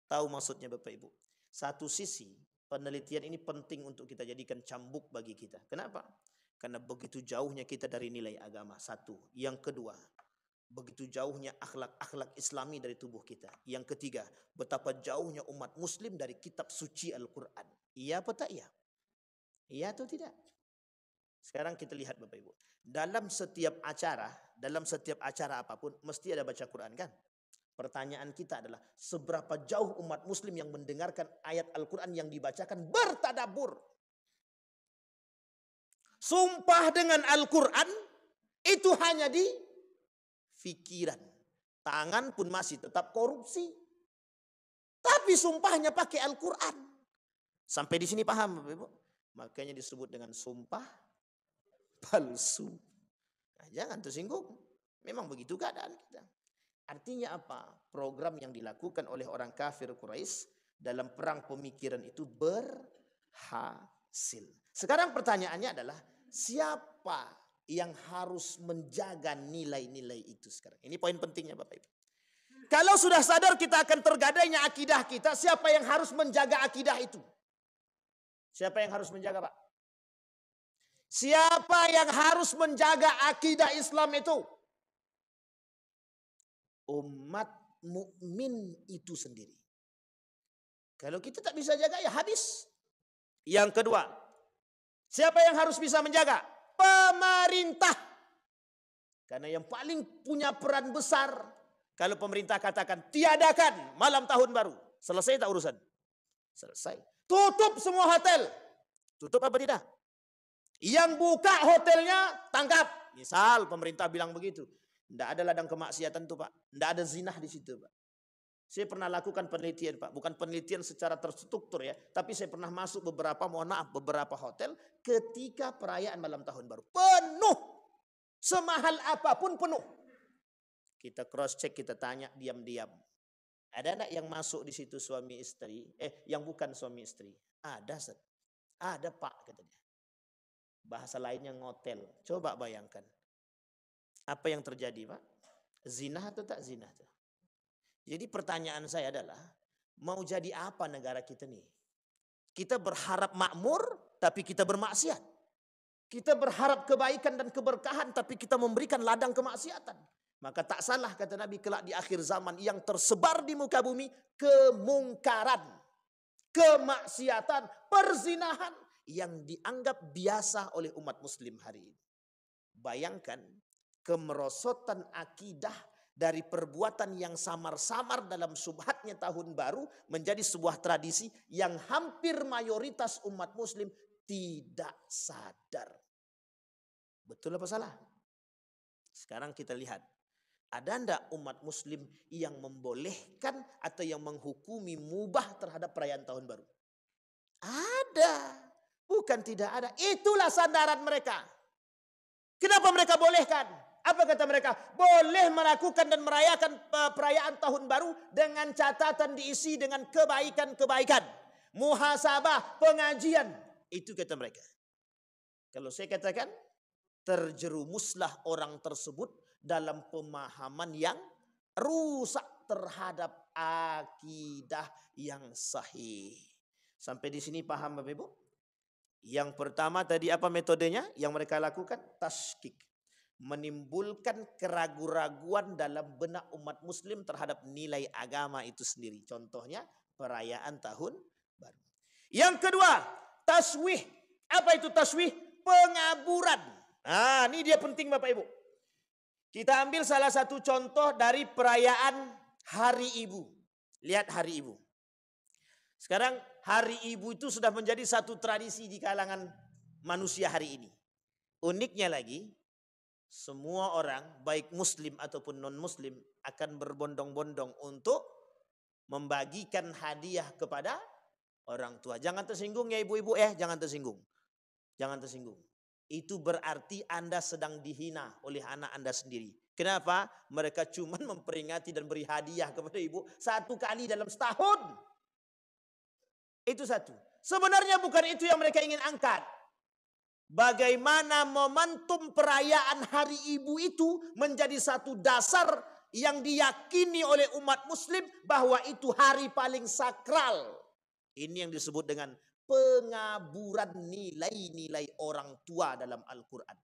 Tahu maksudnya Bapak Ibu? Satu sisi penelitian ini penting untuk kita jadikan cambuk bagi kita. Kenapa? Karena begitu jauhnya kita dari nilai agama. Satu. Yang kedua, begitu jauhnya akhlak-akhlak Islami dari tubuh kita. Yang ketiga, betapa jauhnya umat Muslim dari kitab suci Al-Quran. Iya apa tak iya? Iya atau tidak? Sekarang kita lihat Bapak Ibu. Dalam setiap acara apapun mesti ada baca Quran kan? Pertanyaan kita adalah seberapa jauh umat Muslim yang mendengarkan ayat Al-Quran yang dibacakan bertadabbur. Sumpah dengan Al-Quran itu hanya di fikiran. Tangan pun masih tetap korupsi. Tapi sumpahnya pakai Al-Quran. Sampai di sini paham Bapak Ibu? Makanya disebut dengan sumpah palsu. Nah, jangan tersinggung. Memang begitu keadaan kita. Artinya apa? Program yang dilakukan oleh orang kafir Quraisy dalam perang pemikiran itu berhasil. Sekarang pertanyaannya adalah siapa yang harus menjaga nilai-nilai itu sekarang? Ini poin pentingnya Bapak Ibu. Kalau sudah sadar kita akan tergadainya akidah kita, siapa yang harus menjaga akidah itu? Siapa yang harus menjaga Pak? Siapa yang harus menjaga akidah Islam itu? Umat mukmin itu sendiri. Kalau kita tak bisa jaga ya habis. Yang kedua, siapa yang harus bisa menjaga? Pemerintah. Karena yang paling punya peran besar, kalau pemerintah katakan tiadakan malam tahun baru, selesai tak urusan? Selesai. Tutup semua hotel. Tutup apa tidak? Yang buka hotelnya tangkap. Misal pemerintah bilang begitu. Tidak ada ladang kemaksiatan tuh Pak. Tidak ada zinah di situ Pak. Saya pernah lakukan penelitian Pak. Bukan penelitian secara terstruktur ya. Tapi saya pernah masuk beberapa hotel ketika perayaan malam tahun baru. Penuh. Semahal apapun penuh. Kita cross check, kita tanya diam-diam. Ada anak yang masuk di situ suami istri? Yang bukan suami istri. Ada Ustaz. Ada Pak katanya. Bahasa lainnya ngotel. Coba bayangkan. Apa yang terjadi Pak? Zina atau tak zina? Jadi pertanyaan saya adalah, mau jadi apa negara kita nih? Kita berharap makmur, tapi kita bermaksiat. Kita berharap kebaikan dan keberkahan, tapi kita memberikan ladang kemaksiatan. Maka tak salah kata Nabi kelak di akhir zaman yang tersebar di muka bumi, kemungkaran, kemaksiatan, perzinahan yang dianggap biasa oleh umat muslim hari ini. Bayangkan kemerosotan akidah dari perbuatan yang samar-samar dalam subhatnya tahun baru menjadi sebuah tradisi yang hampir mayoritas umat muslim tidak sadar. Betul apa salah? Sekarang kita lihat. Ada enggak umat muslim yang membolehkan atau yang menghukumi mubah terhadap perayaan tahun baru? Ada. Bukan tidak ada. Itulah sandaran mereka. Kenapa mereka bolehkan? Apa kata mereka? Boleh melakukan dan merayakan perayaan tahun baru dengan catatan diisi dengan kebaikan-kebaikan. Muhasabah, pengajian. Itu kata mereka. Kalau saya katakan, terjerumuslah orang tersebut dalam pemahaman yang rusak terhadap akidah yang sahih. Sampai di sini paham Bapak Ibu? Yang pertama tadi apa metodenya yang mereka lakukan? Tashkik. Menimbulkan keraguan-raguan dalam benak umat muslim terhadap nilai agama itu sendiri. Contohnya perayaan tahun baru. Yang kedua, taswih. Apa itu taswih? Pengaburan. Nah, ini dia penting Bapak Ibu. Kita ambil salah satu contoh dari perayaan Hari Ibu. Lihat Hari Ibu. Sekarang Hari Ibu itu sudah menjadi satu tradisi di kalangan manusia hari ini. Uniknya lagi, semua orang baik muslim ataupun non muslim akan berbondong-bondong untuk membagikan hadiah kepada orang tua. Jangan tersinggung ya ibu-ibu jangan tersinggung. Jangan tersinggung. Itu berarti Anda sedang dihina oleh anak Anda sendiri. Kenapa? Mereka cuma memperingati dan beri hadiah kepada ibu 1 kali dalam setahun. Itu satu. Sebenarnya bukan itu yang mereka ingin angkat. Bagaimana momentum perayaan Hari Ibu itu menjadi satu dasar yang diyakini oleh umat muslim bahwa itu hari paling sakral. Ini yang disebut dengan pengaburan nilai-nilai orang tua dalam Al-Quran.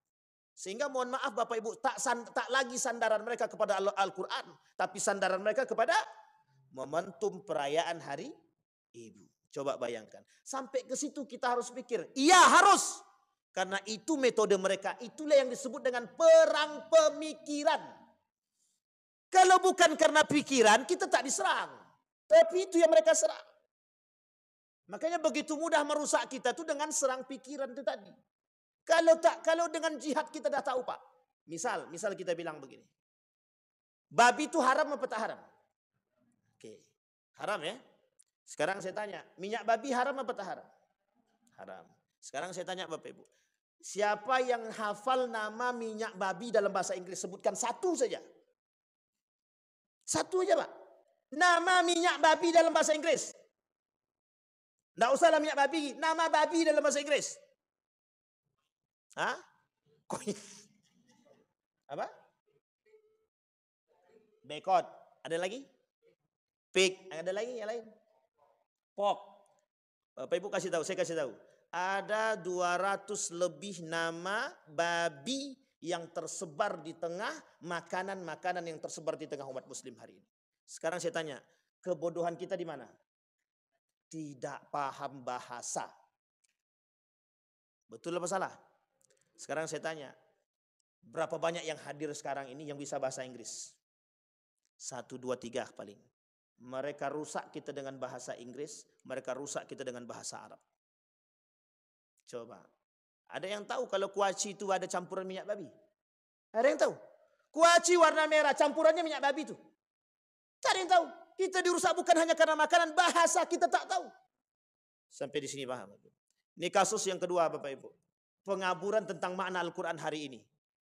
Sehingga mohon maaf Bapak Ibu, tak lagi sandaran mereka kepada Al-Quran, tapi sandaran mereka kepada momentum perayaan Hari Ibu. Coba bayangkan. Sampai ke situ kita harus pikir, iya harus. Karena itu metode mereka. Itulah yang disebut dengan perang pemikiran. Kalau bukan karena pikiran, kita tak diserang. Tapi itu yang mereka serang. Makanya begitu mudah merusak kita tuh dengan serang pikiran itu tadi. Kalau dengan jihad kita dah tahu Pak. Misal kita bilang begini. Babi itu haram apa tak haram? Oke. Haram ya. Sekarang saya tanya, minyak babi haram apa tak haram? Haram. Sekarang saya tanya Bapak Ibu. Siapa yang hafal nama minyak babi dalam bahasa Inggris? Sebutkan satu saja. Satu aja Pak. Nama minyak babi dalam bahasa Inggris. Tidak usahlah minyak babi. Nama babi dalam bahasa Inggris. Hah? Apa? Bekot. Ada lagi? Pig. Ada lagi yang lain? Pork. Bapak Ibu kasih tahu. Saya kasih tahu. Ada 200 lebih nama babi yang tersebar di tengah makanan-makanan yang tersebar di tengah umat muslim hari ini. Sekarang saya tanya, kebodohan kita di mana? Tidak paham bahasa. Betul apa salah? Sekarang saya tanya, berapa banyak yang hadir sekarang ini yang bisa bahasa Inggris? 1, 2, 3 paling. Mereka rusak kita dengan bahasa Inggris, mereka rusak kita dengan bahasa Arab. Coba. Ada yang tahu kalau kuaci itu ada campuran minyak babi? Ada yang tahu? Kuaci warna merah campurannya minyak babi itu. Tak ada yang tahu. Kita dirusak bukan hanya karena makanan, bahasa kita tak tahu. Sampai di sini paham. Ini kasus yang kedua Bapak Ibu. Pengaburan tentang makna Al-Quran hari ini.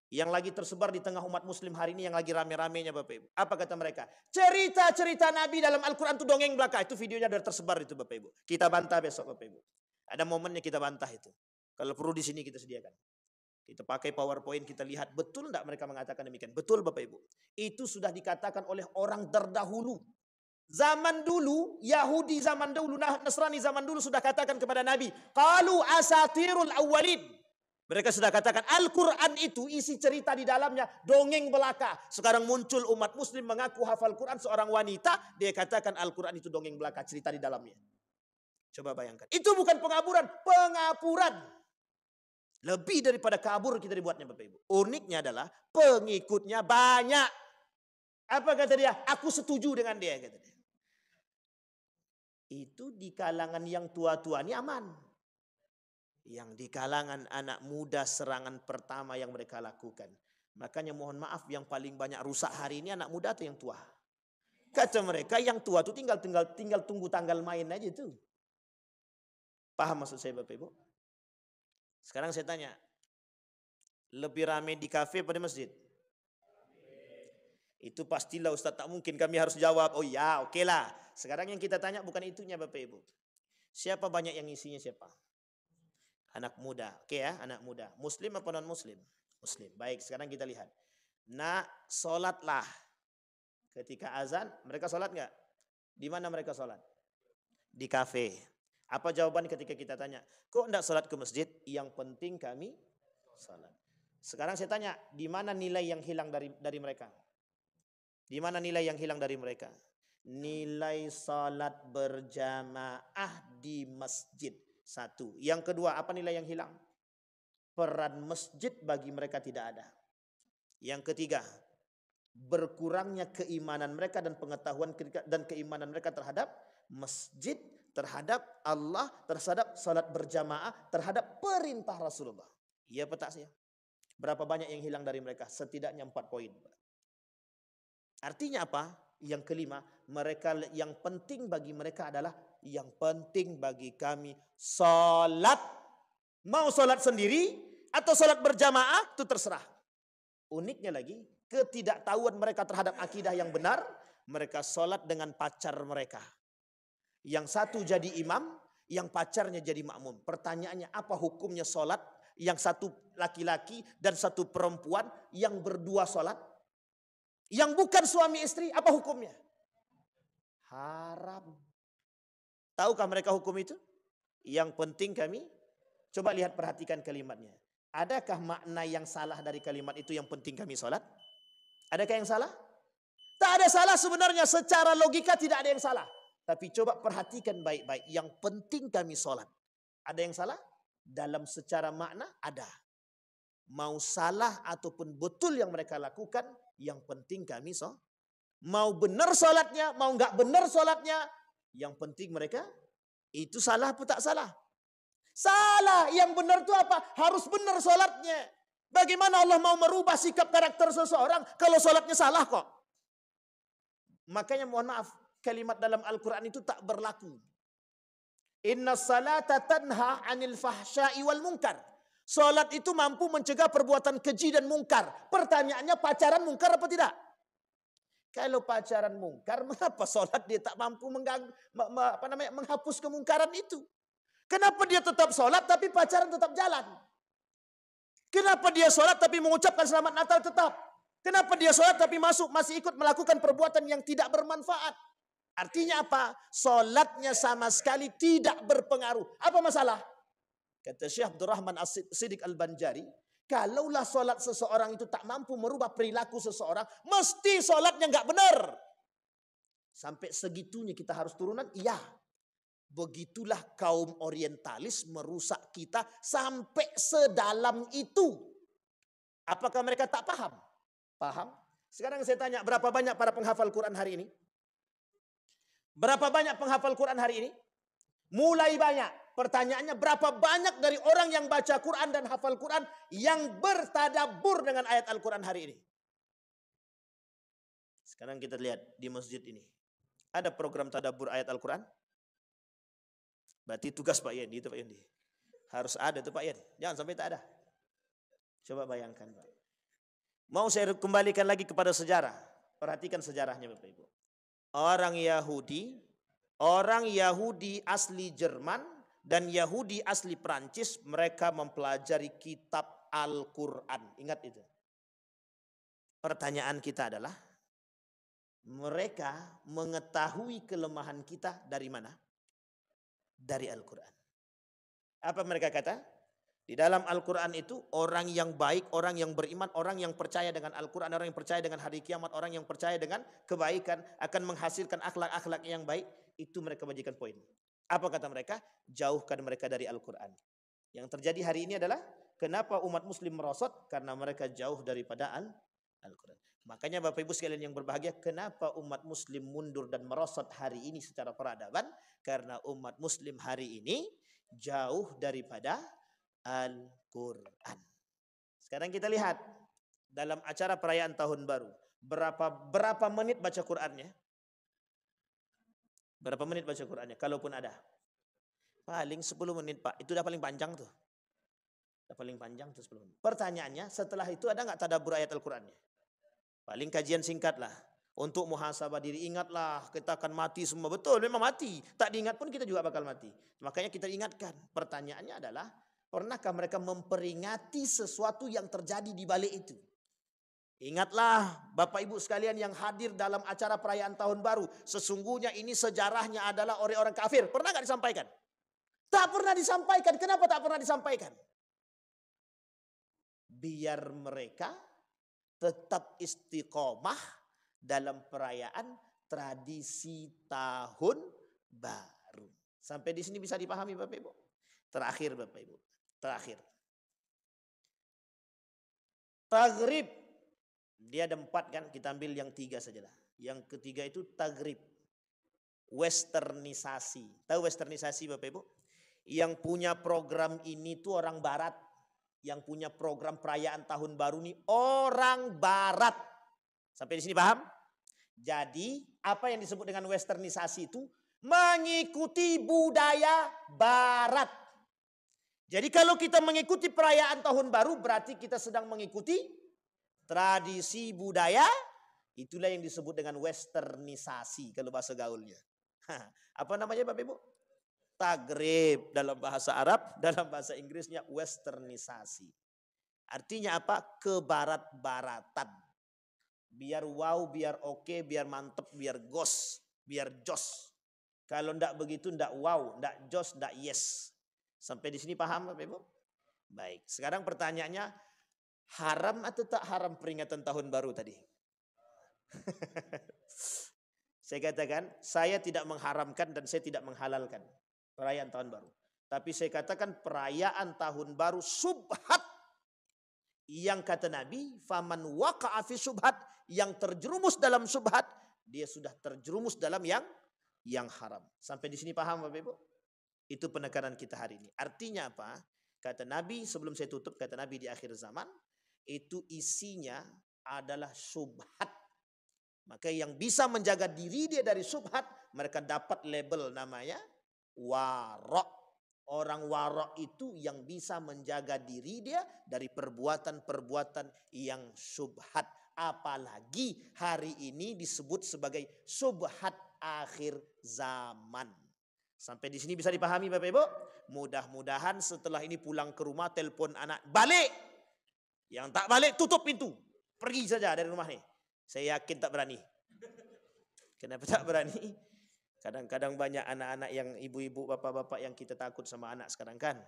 Yang lagi tersebar di tengah umat muslim hari ini, yang lagi rame-ramenya Bapak Ibu. Apa kata mereka? Cerita-cerita Nabi dalam Al-Quran itu dongeng belaka. Itu videonya sudah tersebar itu Bapak Ibu. Kita bantah besok Bapak Ibu. Ada momennya kita bantah itu. Kalau perlu di sini kita sediakan. Kita pakai PowerPoint, kita lihat betul tidak mereka mengatakan demikian. Betul Bapak Ibu. Itu sudah dikatakan oleh orang terdahulu. Zaman dulu, Yahudi zaman dulu, Nasrani zaman dulu sudah katakan kepada Nabi. Qalu asatirul awwalin. Mereka sudah katakan Al-Quran itu isi cerita di dalamnya dongeng belaka. Sekarang muncul umat muslim mengaku hafal Quran, seorang wanita. Dia katakan Al-Quran itu dongeng belaka, cerita di dalamnya. Coba bayangkan. Itu bukan pengaburan, pengapuran. Lebih daripada kabur kita dibuatnya Bapak Ibu. Uniknya adalah pengikutnya banyak. Apa kata dia? Aku setuju dengan dia kata dia. Itu di kalangan yang tua-tua ini aman. Yang di kalangan anak muda serangan pertama yang mereka lakukan. Makanya mohon maaf yang paling banyak rusak hari ini anak muda atau yang tua? Kata mereka yang tua itu tinggal tunggu tanggal main aja itu. Paham maksud saya Bapak Ibu? Sekarang saya tanya, lebih ramai di kafe pada masjid? Itu pastilah Ustaz, tak mungkin kami harus jawab, oh ya oke lah. Sekarang yang kita tanya bukan itunya Bapak Ibu. Siapa banyak yang isinya siapa? Anak muda, oke ya anak muda. Muslim apa non muslim? Muslim, baik sekarang kita lihat. Nak sholatlah. Ketika azan, mereka sholat nggak? Di mana mereka sholat? Di kafe. Apa jawaban ketika kita tanya, kok enggak sholat ke masjid? Yang penting kami sholat. Sekarang saya tanya, di mana nilai yang hilang dari mereka? Di mana nilai yang hilang dari mereka? Nilai sholat berjamaah di masjid. Satu. Yang kedua, apa nilai yang hilang? Peran masjid bagi mereka tidak ada. Yang ketiga, berkurangnya keimanan mereka dan pengetahuan dan keimanan mereka terhadap masjid, terhadap Allah, terhadap salat berjamaah, terhadap perintah Rasulullah. Iya apa tak sih? Berapa banyak yang hilang dari mereka? Setidaknya 4 poin. Artinya apa? Yang kelima, mereka yang penting bagi mereka adalah yang penting bagi kami salat Mau sholat sendiri atau sholat berjamaah, itu terserah. Uniknya lagi, ketidaktahuan mereka terhadap akidah yang benar, mereka sholat dengan pacar mereka. Yang satu jadi imam, yang pacarnya jadi makmum. Pertanyaannya, apa hukumnya sholat yang satu laki-laki dan satu perempuan yang berdua sholat? Yang bukan suami istri, apa hukumnya? Haram. Tahukah mereka hukum itu? Yang penting kami, coba lihat, perhatikan kalimatnya. Adakah makna yang salah dari kalimat itu yang penting kami sholat? Adakah yang salah? Tak ada salah sebenarnya, secara logika tidak ada yang salah. Tapi coba perhatikan baik-baik, yang penting kami sholat. Ada yang salah? Dalam secara makna ada. Mau salah ataupun betul yang mereka lakukan, yang penting kami sholat. Mau benar sholatnya, mau nggak benar sholatnya, yang penting mereka itu salah atau tak salah. Salah, yang benar itu apa? Harus benar sholatnya. Bagaimana Allah mau merubah sikap karakter seseorang kalau sholatnya salah kok? Makanya mohon maaf, kalimat dalam Al-Quran itu tak berlaku. Inna salata tanha anil fahsya'i wal munkar. Sholat itu mampu mencegah perbuatan keji dan mungkar. Pertanyaannya, pacaran mungkar apa tidak? Kalau pacaran mungkar, mengapa sholat dia tak mampu menghapus kemungkaran itu? Kenapa dia tetap sholat tapi pacaran tetap jalan? Kenapa dia sholat tapi mengucapkan selamat Natal tetap? Kenapa dia sholat tapi masih ikut melakukan perbuatan yang tidak bermanfaat? Artinya apa? Sholatnya sama sekali tidak berpengaruh. Apa masalah? Kata Syekh Abdurrahman As-Siddiq Al-Banjari, kalaulah sholat seseorang itu tak mampu merubah perilaku seseorang, mesti sholatnya nggak benar. Sampai segitunya kita harus turunan? Iya. Begitulah kaum orientalis merusak kita sampai sedalam itu. Apakah mereka tak paham? Paham. Sekarang saya tanya, berapa banyak para penghafal Quran hari ini? Berapa banyak penghafal Quran hari ini? Mulai banyak. Pertanyaannya, berapa banyak dari orang yang baca Quran dan hafal Quran yang bertadabbur dengan ayat Al-Quran hari ini? Sekarang kita lihat di masjid ini. Ada program tadabbur ayat Al-Quran? Berarti tugas Pak Yendi itu Pak Yendi. Harus ada itu Pak Yendi. Jangan sampai tak ada. Coba bayangkan Pak. Mau saya kembalikan lagi kepada sejarah. Perhatikan sejarahnya Bapak Ibu. Orang Yahudi asli Jerman dan Yahudi asli Prancis, mereka mempelajari kitab Al-Quran. Ingat itu. Pertanyaan kita adalah, mereka mengetahui kelemahan kita dari mana? Dari Al-Quran. Apa mereka kata? Di dalam Al-Quran itu orang yang baik, orang yang beriman, orang yang percaya dengan Al-Quran, orang yang percaya dengan hari kiamat, orang yang percaya dengan kebaikan akan menghasilkan akhlak-akhlak yang baik. Itu mereka bagikan poin. Apa kata mereka? Jauhkan mereka dari Al-Quran. Yang terjadi hari ini adalah, kenapa umat muslim merosot? Karena mereka jauh daripada Al-Quran. Makanya Bapak Ibu sekalian yang berbahagia, kenapa umat muslim mundur dan merosot hari ini secara peradaban? Karena umat muslim hari ini jauh daripada Al-Quran. Sekarang kita lihat dalam acara perayaan tahun baru, berapa menit baca Qurannya? Berapa menit baca Qurannya? Kalaupun ada. Paling 10 menit Pak. Itu udah paling panjang tuh. Udah paling panjang tuh 10 menit. Pertanyaannya, setelah itu ada nggak tadabbur ayat Al-Qurannya? Paling kajian singkat lah. Untuk muhasabah diri, ingatlah kita akan mati semua. Betul, memang mati. Tak diingat pun kita juga bakal mati. Makanya kita ingatkan. Pertanyaannya adalah, pernahkah mereka memperingati sesuatu yang terjadi di balik itu? Ingatlah Bapak Ibu sekalian yang hadir dalam acara perayaan tahun baru. Sesungguhnya ini sejarahnya adalah orang-orang kafir. Pernah nggak disampaikan? Tak pernah disampaikan. Kenapa tak pernah disampaikan? Biar mereka tetap istiqomah dalam perayaan tradisi tahun baru. Sampai di sini bisa dipahami Bapak Ibu? Terakhir Bapak Ibu. Terakhir. Taghrib. Dia ada 4 kan, kita ambil yang 3 sajalah. Yang ketiga itu taghrib. Westernisasi. Tahu westernisasi Bapak Ibu? Yang punya program ini tuh orang barat. Yang punya program perayaan tahun baru nih orang barat. Sampai di sini paham? Jadi apa yang disebut dengan westernisasi itu? Mengikuti budaya barat. Jadi kalau kita mengikuti perayaan tahun baru berarti kita sedang mengikuti tradisi budaya. Itulah yang disebut dengan westernisasi kalau bahasa gaulnya. Apa namanya Bapak Ibu? Tagrib dalam bahasa Arab, dalam bahasa Inggrisnya westernisasi. Artinya apa? Kebarat-baratan. Biar wow, biar oke, biar mantep, biar gos, biar jos. Kalau ndak begitu ndak wow, ndak jos, ndak yes. Sampai di sini paham Bapak Ibu? Baik, sekarang pertanyaannya, haram atau tak haram peringatan tahun baru tadi? Saya katakan, saya tidak mengharamkan dan saya tidak menghalalkan perayaan tahun baru. Tapi saya katakan perayaan tahun baru subhat. Yang kata Nabi, faman waqa'a fi subhat, yang terjerumus dalam subhat, dia sudah terjerumus dalam yang haram. Sampai di sini paham Bapak Ibu? Itu penekanan kita hari ini. Artinya apa? Kata Nabi, sebelum saya tutup, kata Nabi di akhir zaman, itu isinya adalah subhat. Maka yang bisa menjaga diri dia dari subhat, mereka dapat label namanya warok. Orang warok itu yang bisa menjaga diri dia dari perbuatan-perbuatan yang subhat. Apalagi hari ini disebut sebagai subhat akhir zaman. Sampai di sini bisa dipahami Bapak Ibu? Mudah-mudahan setelah ini pulang ke rumah, telepon anak, balik. Yang tak balik tutup pintu. Pergi saja dari rumah nih. Saya yakin tak berani. Kenapa tak berani? Kadang-kadang banyak anak-anak yang ibu-ibu, bapak-bapak yang kita takut sama anak sekarang kan.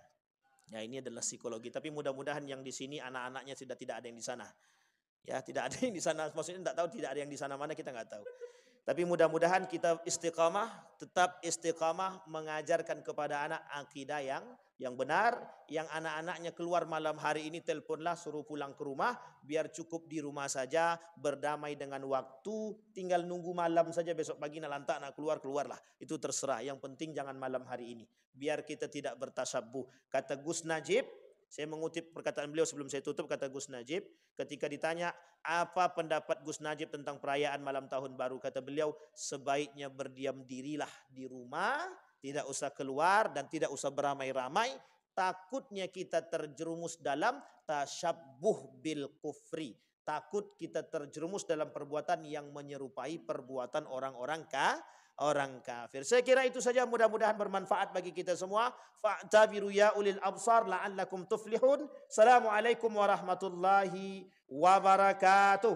Ya ini adalah psikologi. Tapi mudah-mudahan yang di sini anak-anaknya sudah tidak ada yang di sana. Ya tidak ada yang di sana. Maksudnya tidak tahu tidak ada yang di sana mana kita nggak tahu. Tapi mudah-mudahan kita istiqamah, tetap istiqamah mengajarkan kepada anak akidah yang benar. Yang anak-anaknya keluar malam hari ini, teleponlah, suruh pulang ke rumah. Biar cukup di rumah saja, berdamai dengan waktu. Tinggal nunggu malam saja, besok pagi nalantak nak keluarlah. Itu terserah. Yang penting jangan malam hari ini. Biar kita tidak bertasyabuh. Kata Gus Najib, saya mengutip perkataan beliau sebelum saya tutup, kata Gus Najib, ketika ditanya apa pendapat Gus Najib tentang perayaan malam tahun baru, kata beliau, sebaiknya berdiam dirilah di rumah, tidak usah keluar dan tidak usah beramai-ramai. Takutnya kita terjerumus dalam tasyabbuh bil kufri. Takut kita terjerumus dalam perbuatan yang menyerupai perbuatan orang kafir. Saya kira itu saja, mudah-mudahan bermanfaat bagi kita semua. Fa'tabiru ya ulil absar la'allakum tuflihun. Assalamualaikum warahmatullahi wabarakatuh.